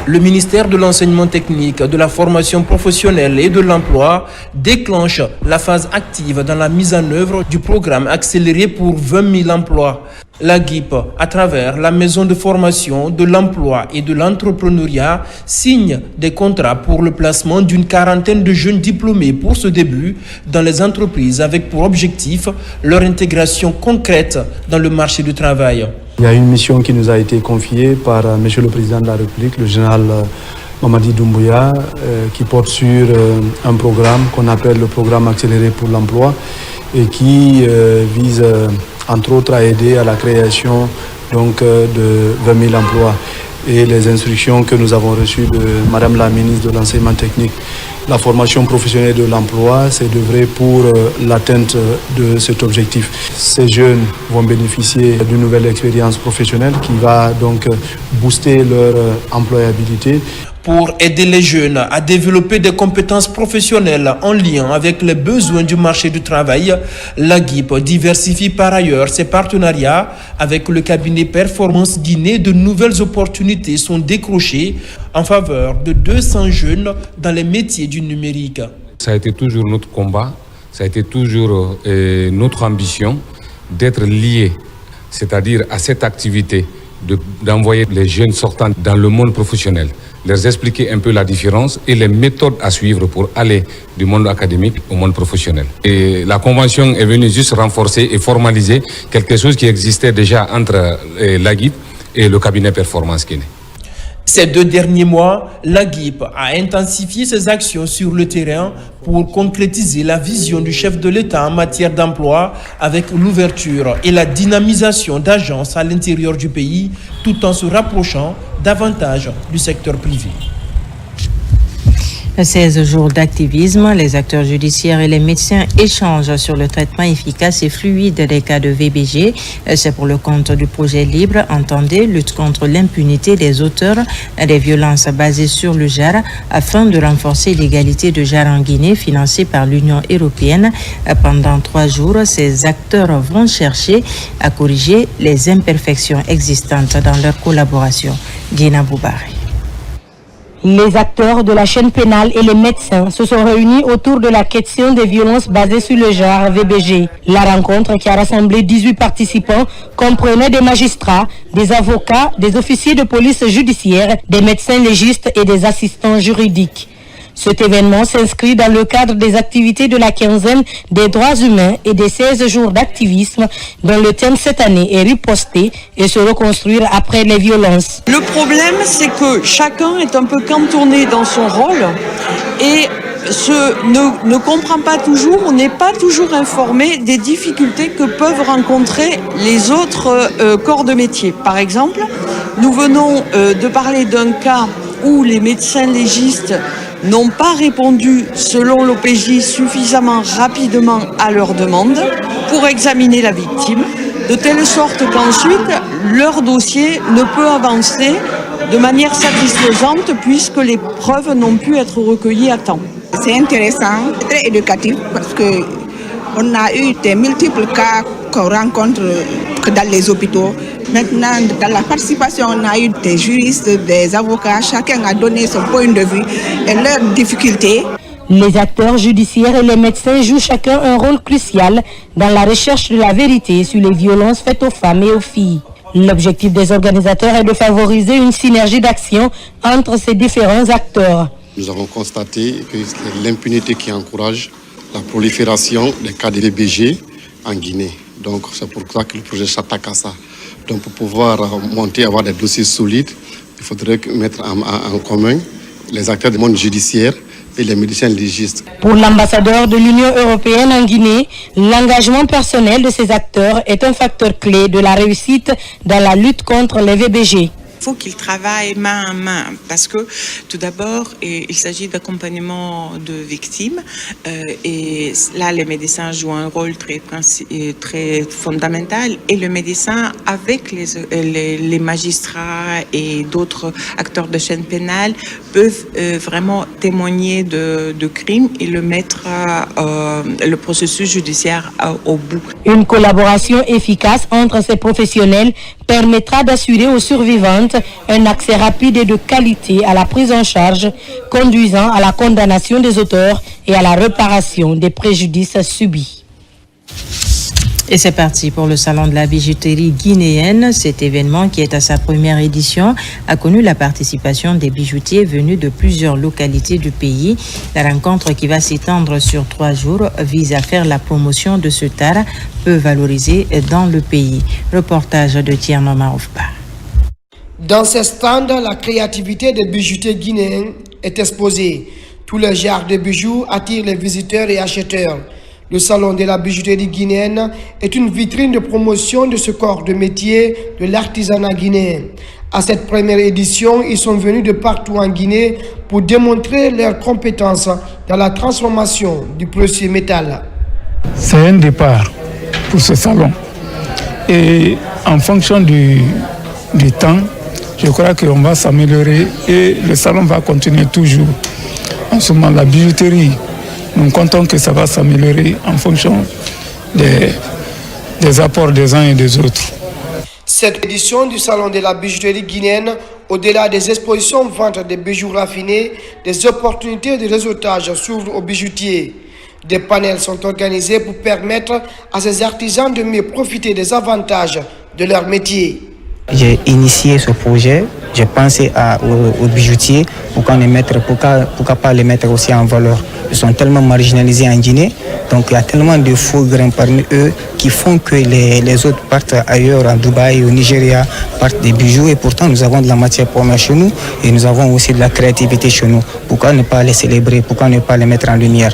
Speaker 7: Le ministère de l'Enseignement technique, de la formation professionnelle et de l'emploi déclenche la phase active dans la mise en œuvre du programme accéléré pour 20 000 emplois. La GIP, à travers la maison de formation, de l'emploi et de l'entrepreneuriat, signe des contrats pour le placement d'une quarantaine de jeunes diplômés pour ce début dans les entreprises avec pour objectif leur intégration concrète dans le marché du travail.
Speaker 23: Il y a une mission qui nous a été confiée par M. le Président de la République, le général Mamadi Doumbouya, qui porte sur un programme qu'on appelle le programme accéléré pour l'emploi et qui vise entre autres à aider à la création de 20 000 emplois. Et les instructions que nous avons reçues de Madame la ministre de l'Enseignement technique, la formation professionnelle de l'emploi, c'est d'œuvrer pour l'atteinte de cet objectif. Ces jeunes vont bénéficier d'une nouvelle expérience professionnelle qui va donc booster leur employabilité.
Speaker 7: Pour aider les jeunes à développer des compétences professionnelles en lien avec les besoins du marché du travail, la GIP diversifie par ailleurs ses partenariats avec le cabinet Performance Guinée. De nouvelles opportunités sont décrochées en faveur de 200 jeunes dans les métiers du numérique.
Speaker 26: Ça a été toujours notre combat, ça a été toujours notre ambition d'être liés, c'est-à-dire à cette activité, d'envoyer les jeunes sortants dans le monde professionnel, leur expliquer un peu la différence et les méthodes à suivre pour aller du monde académique au monde professionnel. Et la convention est venue juste renforcer et formaliser quelque chose qui existait déjà entre l'AGIP et le cabinet Performance Guinée.
Speaker 7: Ces 2 derniers mois, la GIP a intensifié ses actions sur le terrain pour concrétiser la vision du chef de l'État en matière d'emploi avec l'ouverture et la dynamisation d'agences à l'intérieur du pays, tout en se rapprochant davantage du secteur privé.
Speaker 1: 16 jours d'activisme, les acteurs judiciaires et les médecins échangent sur le traitement efficace et fluide des cas de VBG. C'est pour le compte du projet Libre, entendez, lutte contre l'impunité des auteurs des violences basées sur le genre afin de renforcer l'égalité de genre en Guinée, financé par l'Union européenne. Pendant 3 jours, ces acteurs vont chercher à corriger les imperfections existantes dans leur collaboration. Dina Boubari.
Speaker 27: Les acteurs de la chaîne pénale et les médecins se sont réunis autour de la question des violences basées sur le genre VBG. La rencontre, qui a rassemblé 18 participants, comprenait des magistrats, des avocats, des officiers de police judiciaire, des médecins légistes et des assistants juridiques. Cet événement s'inscrit dans le cadre des activités de la quinzaine des droits humains et des 16 jours d'activisme dont le thème cette année est riposter et se reconstruire après les violences.
Speaker 4: Le problème, c'est que chacun est un peu cantonné dans son rôle et ne comprend pas toujours, on n'est pas toujours informé des difficultés que peuvent rencontrer les autres corps de métier. Par exemple, nous venons de parler d'un cas où les médecins légistes n'ont pas répondu selon l'OPJ suffisamment rapidement à leur demande pour examiner la victime, de telle sorte qu'ensuite leur dossier ne peut avancer de manière satisfaisante puisque les preuves n'ont pu être recueillies à temps.
Speaker 5: C'est intéressant, très éducatif parce qu'on a eu des multiples cas qu'on rencontre dans les hôpitaux. Maintenant, dans la participation, on a eu des juristes, des avocats, chacun a donné son point de vue et leurs difficultés.
Speaker 27: Les acteurs judiciaires et les médecins jouent chacun un rôle crucial dans la recherche de la vérité sur les violences faites aux femmes et aux filles. L'objectif des organisateurs est de favoriser une synergie d'action entre ces différents acteurs.
Speaker 8: Nous avons constaté que c'est l'impunité qui encourage la prolifération des cas de VBG en Guinée. Donc c'est pour ça que le projet s'attaque à ça. Donc pour pouvoir avoir des dossiers solides, il faudrait mettre en commun les acteurs du monde judiciaire et les médecins légistes.
Speaker 27: Pour l'ambassadeur de l'Union européenne en Guinée, l'engagement personnel de ces acteurs est un facteur clé de la réussite dans la lutte contre les VBG.
Speaker 9: Il faut qu'ils travaillent main à main parce que tout d'abord, il s'agit d'accompagnement de victimes et là, les médecins jouent un rôle très fondamental et le médecin avec les magistrats et d'autres acteurs de chaîne pénale peuvent vraiment témoigner de crimes et le mettre le processus judiciaire au bout.
Speaker 27: Une collaboration efficace entre ces professionnels permettra d'assurer aux survivantes un accès rapide et de qualité à la prise en charge, conduisant à la condamnation des auteurs et à la réparation des préjudices subis.
Speaker 1: Et c'est parti pour le salon de la bijouterie guinéenne. Cet événement, qui est à sa première édition, a connu la participation des bijoutiers venus de plusieurs localités du pays. La rencontre, qui va s'étendre sur 3 jours, vise à faire la promotion de ce art peu valorisé dans le pays. Reportage de Tierno Maoufba.
Speaker 10: Dans ce stand, la créativité des bijoutiers guinéens est exposée. Tous les genres de bijoux attirent les visiteurs et acheteurs. Le salon de la bijouterie guinéenne est une vitrine de promotion de ce corps de métier de l'artisanat guinéen. À cette première édition, ils sont venus de partout en Guinée pour démontrer leurs compétences dans la transformation du précieux métal.
Speaker 24: C'est un départ pour ce salon. Et en fonction du temps, je crois qu'on va s'améliorer et le salon va continuer toujours. En ce moment, la bijouterie, nous comptons que ça va s'améliorer en fonction des apports des uns et des autres.
Speaker 10: Cette édition du Salon de la bijouterie guinéenne, au-delà des expositions vente des bijoux raffinés, des opportunités de réseautage s'ouvrent aux bijoutiers. Des panels sont organisés pour permettre à ces artisans de mieux profiter des avantages de leur métier.
Speaker 25: J'ai initié ce projet, j'ai pensé aux bijoutiers, pourquoi pas les mettre aussi en valeur. Ils sont tellement marginalisés en Guinée, donc il y a tellement de faux grains parmi eux qui font que les autres partent ailleurs, en Dubaï, au Nigeria, partent des bijoux et pourtant nous avons de la matière première chez nous et nous avons aussi de la créativité chez nous. Pourquoi ne pas les célébrer, pourquoi ne pas les mettre en lumière?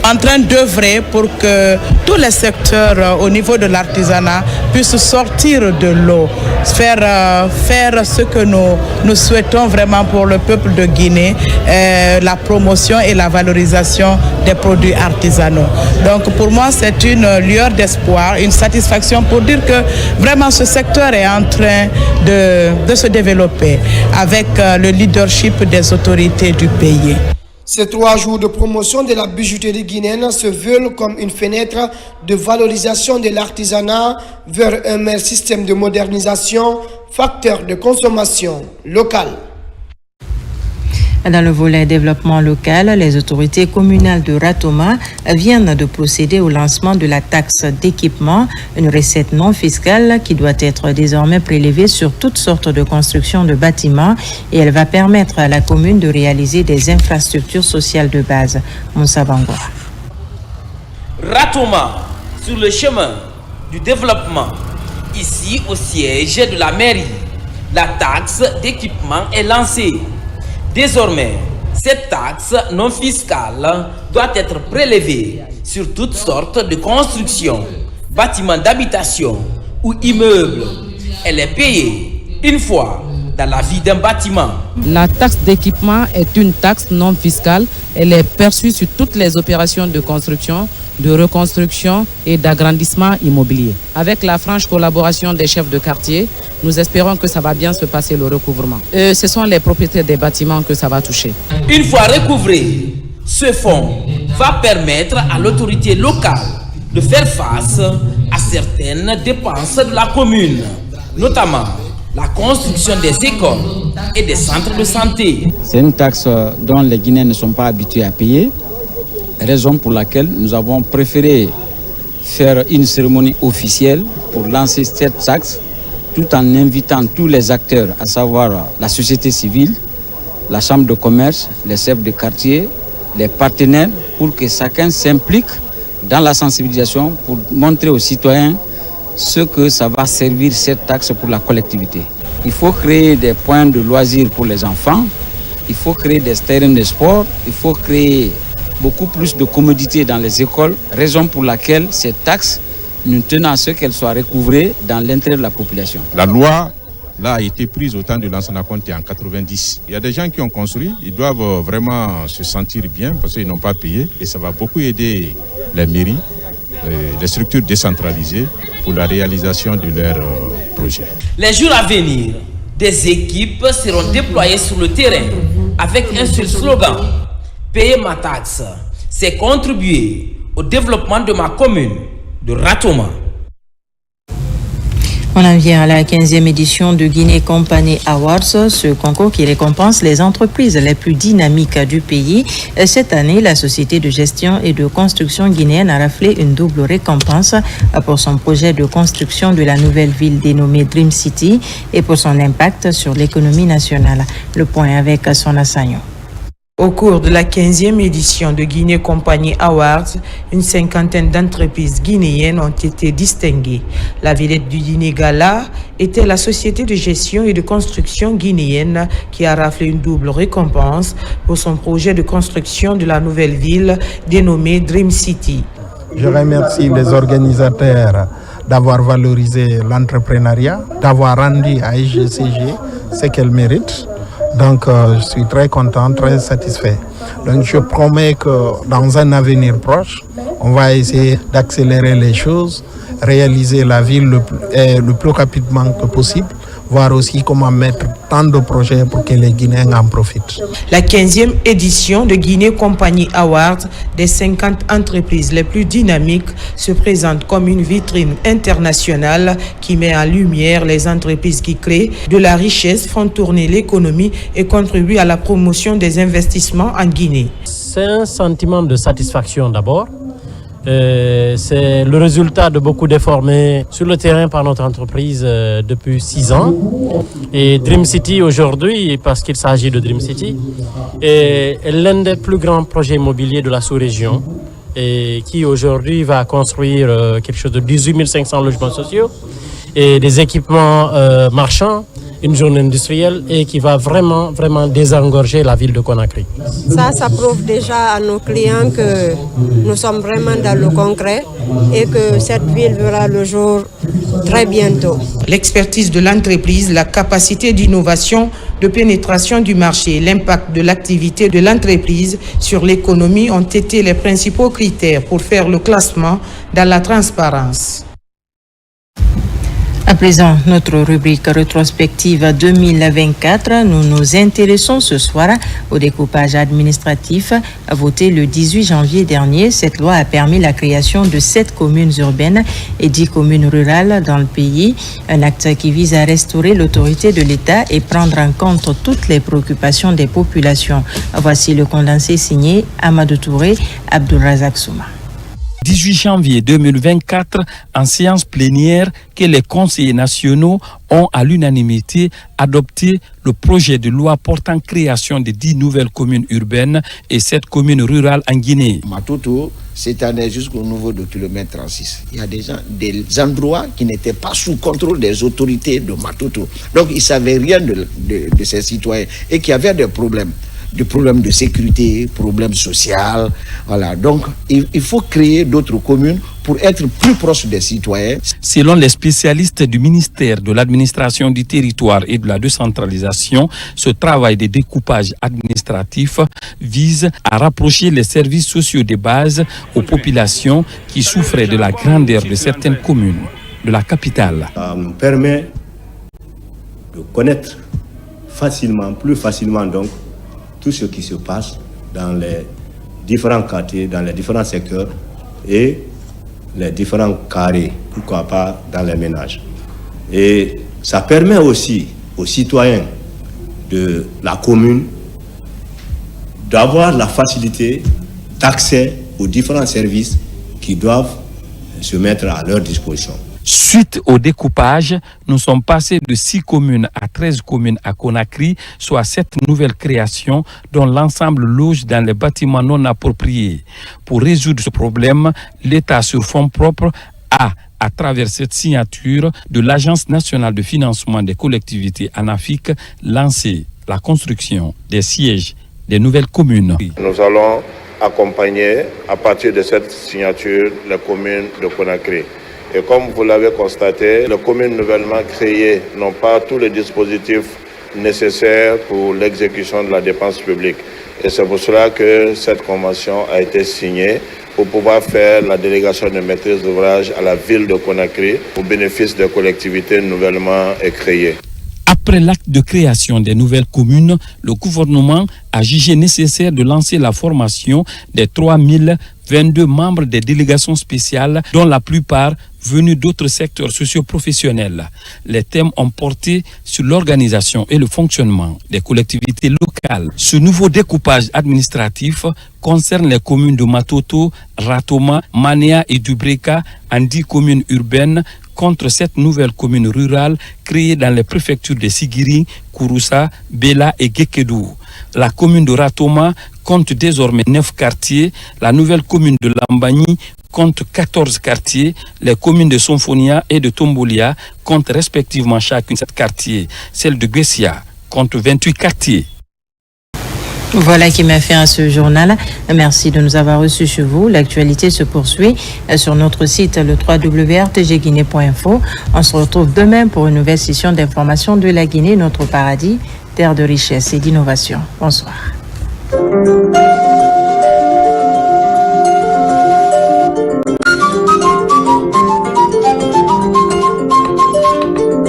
Speaker 3: En train d'œuvrer pour que tous les secteurs au niveau de l'artisanat puissent sortir de l'eau, faire ce que nous souhaitons vraiment pour le peuple de Guinée, la promotion et la valorisation des produits artisanaux. Donc pour moi, c'est une lueur d'espoir, une satisfaction pour dire que vraiment ce secteur est en train de se développer avec le leadership des autorités du pays.
Speaker 10: Ces 3 jours de promotion de la bijouterie guinéenne se veulent comme une fenêtre de valorisation de l'artisanat vers un meilleur système de modernisation, facteur de consommation locale.
Speaker 1: Dans le volet développement local, les autorités communales de Ratoma viennent de procéder au lancement de la taxe d'équipement, une recette non fiscale qui doit être désormais prélevée sur toutes sortes de constructions de bâtiments et elle va permettre à la commune de réaliser des infrastructures sociales de base. Moussa Bangoa.
Speaker 12: Ratoma, sur le chemin du développement. Ici, au siège de la mairie, la taxe d'équipement est lancée. Désormais, cette taxe non fiscale doit être prélevée sur toutes sortes de constructions, bâtiments d'habitation ou immeubles. Elle est payée une fois dans la vie d'un bâtiment.
Speaker 13: La taxe d'équipement est une taxe non fiscale. Elle est perçue sur toutes les opérations de construction, de reconstruction et d'agrandissement immobilier. Avec la franche collaboration des chefs de quartier, nous espérons que ça va bien se passer le recouvrement. Ce sont les propriétaires des bâtiments que ça va toucher.
Speaker 12: Une fois recouvré, ce fonds va permettre à l'autorité locale de faire face à certaines dépenses de la commune, notamment la construction des écoles et des centres de santé.
Speaker 14: C'est une taxe dont les Guinéens ne sont pas habitués à payer, raison pour laquelle nous avons préféré faire une cérémonie officielle pour lancer cette taxe, tout en invitant tous les acteurs, à savoir la société civile, la chambre de commerce, les chefs de quartier, les partenaires, pour que chacun s'implique dans la sensibilisation pour montrer aux citoyens ce que ça va servir cette taxe pour la collectivité. Il faut créer des points de loisirs pour les enfants, il faut créer des terrains de sport, il faut créer beaucoup plus de commodités dans les écoles, raison pour laquelle cette taxe, nous tenons à ce qu'elle soit recouvrée dans l'intérêt de la population.
Speaker 18: La loi là, a été prise au temps de Lansana Conté en 90. Il y a des gens qui ont construit, ils doivent vraiment se sentir bien parce qu'ils n'ont pas payé et ça va beaucoup aider les mairies, les structures décentralisées pour la réalisation de leurs projets.
Speaker 12: Les jours à venir, des équipes seront déployées sur le terrain avec un seul slogan: payer ma taxe, c'est contribuer au développement de ma commune de Ratoma.
Speaker 1: On en vient à la 15e édition de Guinée Company Awards, ce concours qui récompense les entreprises les plus dynamiques du pays. Cette année, la société de gestion et de construction guinéenne a raflé une double récompense pour son projet de construction de la nouvelle ville dénommée Dream City et pour son impact sur l'économie nationale. Le point avec Sona Sagnon.
Speaker 15: Au cours de la 15e édition de Guinée Company Awards, une cinquantaine d'entreprises guinéennes ont été distinguées. La vedette du dîner gala était la société de gestion et de construction guinéenne qui a raflé une double récompense pour son projet de construction de la nouvelle ville dénommée Dream City.
Speaker 16: Je remercie les organisateurs d'avoir valorisé l'entrepreneuriat, d'avoir rendu à IGCG ce qu'elle mérite. Donc, je suis très content, très satisfait. Donc, je promets que dans un avenir proche, on va essayer d'accélérer les choses, réaliser la ville le plus rapidement que possible, voir aussi comment mettre tant de projets pour que les Guinéens en profitent.
Speaker 15: La 15e édition de Guinée Company Awards des 50 entreprises les plus dynamiques se présente comme une vitrine internationale qui met en lumière les entreprises qui créent de la richesse, font tourner l'économie et contribuent à la promotion des investissements en Guinée.
Speaker 17: C'est un sentiment de satisfaction d'abord. C'est le résultat de beaucoup d'efforts menés sur le terrain par notre entreprise depuis 6 ans. Et Dream City aujourd'hui, parce qu'il s'agit de Dream City, est l'un des plus grands projets immobiliers de la sous-région et qui aujourd'hui va construire quelque chose de 18 500 logements sociaux et des équipements marchands, une zone industrielle et qui va vraiment désengorger la ville de Conakry.
Speaker 19: Ça prouve déjà à nos clients que nous sommes vraiment dans le concret et que cette ville verra le jour très bientôt.
Speaker 15: L'expertise de l'entreprise, la capacité d'innovation, de pénétration du marché, l'impact de l'activité de l'entreprise sur l'économie ont été les principaux critères pour faire le classement dans la transparence.
Speaker 1: À présent, notre rubrique rétrospective 2024, nous nous intéressons ce soir au découpage administratif. Voté le 18 janvier dernier, cette loi a permis la création de 7 communes urbaines et 10 communes rurales dans le pays. Un acte qui vise à restaurer l'autorité de l'État et prendre en compte toutes les préoccupations des populations. Voici le condensé signé Amadou Touré, Abdulrazak Souma.
Speaker 2: 18 janvier 2024, en séance plénière, que les conseillers nationaux ont à l'unanimité adopté le projet de loi portant création de 10 nouvelles communes urbaines et 7 communes rurales en Guinée.
Speaker 6: Matoto, cette année jusqu'au niveau de kilomètre 36, il y a des endroits qui n'étaient pas sous contrôle des autorités de Matoto. Donc ils ne savaient rien de ces citoyens et qu'il y avait des problèmes de sécurité, problèmes sociaux. Voilà. Donc, il faut créer d'autres communes pour être plus proche des citoyens.
Speaker 2: Selon les spécialistes du ministère de l'administration du territoire et de la décentralisation, ce travail de découpage administratif vise à rapprocher les services sociaux de base aux populations qui souffraient de la grandeur de certaines communes de la capitale.
Speaker 11: Ça nous permet de connaître plus facilement donc, tout ce qui se passe dans les différents quartiers, dans les différents secteurs et les différents carrés, pourquoi pas dans les ménages. Et ça permet aussi aux citoyens de la commune d'avoir la facilité d'accès aux différents services qui doivent se mettre à leur disposition.
Speaker 2: Suite au découpage, nous sommes passés de 6 communes à 13 communes à Conakry, soit 7 nouvelles créations dont l'ensemble loge dans les bâtiments non appropriés. Pour résoudre ce problème, l'État sur fonds propres a, à travers cette signature de l'Agence nationale de financement des collectivités ANAFIC, lancé la construction des sièges des nouvelles communes.
Speaker 20: Nous allons accompagner, à partir de cette signature, les communes de Conakry. Et comme vous l'avez constaté, les communes nouvellement créées n'ont pas tous les dispositifs nécessaires pour l'exécution de la dépense publique. Et c'est pour cela que cette convention a été signée pour pouvoir faire la délégation de maîtrise d'ouvrage à la ville de Conakry au bénéfice des collectivités nouvellement créées.
Speaker 2: Après l'acte de création des nouvelles communes, le gouvernement a jugé nécessaire de lancer la formation des 3022 membres des délégations spéciales, dont la plupart venus d'autres secteurs socio-professionnels. Les thèmes ont porté sur l'organisation et le fonctionnement des collectivités locales. Ce nouveau découpage administratif concerne les communes de Matoto, Ratoma, Manea et Dubreka en 10 communes urbaines contre 7 nouvelles communes rurales créées dans les préfectures de Sigiri, Kouroussa, Bela et Gekedou. La commune de Ratoma compte désormais 9 quartiers, la nouvelle commune de Lambani compte 14 quartiers, les communes de Sonfonia et de Tombolia comptent respectivement chacune 7 quartiers, celle de Guessia compte 28 quartiers.
Speaker 1: Voilà qui m'a fait à ce journal. Merci de nous avoir reçus chez vous. L'actualité se poursuit sur notre site le www.rtgguinée.info. On se retrouve demain pour une nouvelle session d'information de la Guinée, notre paradis, terre de richesse et d'innovation. Bonsoir.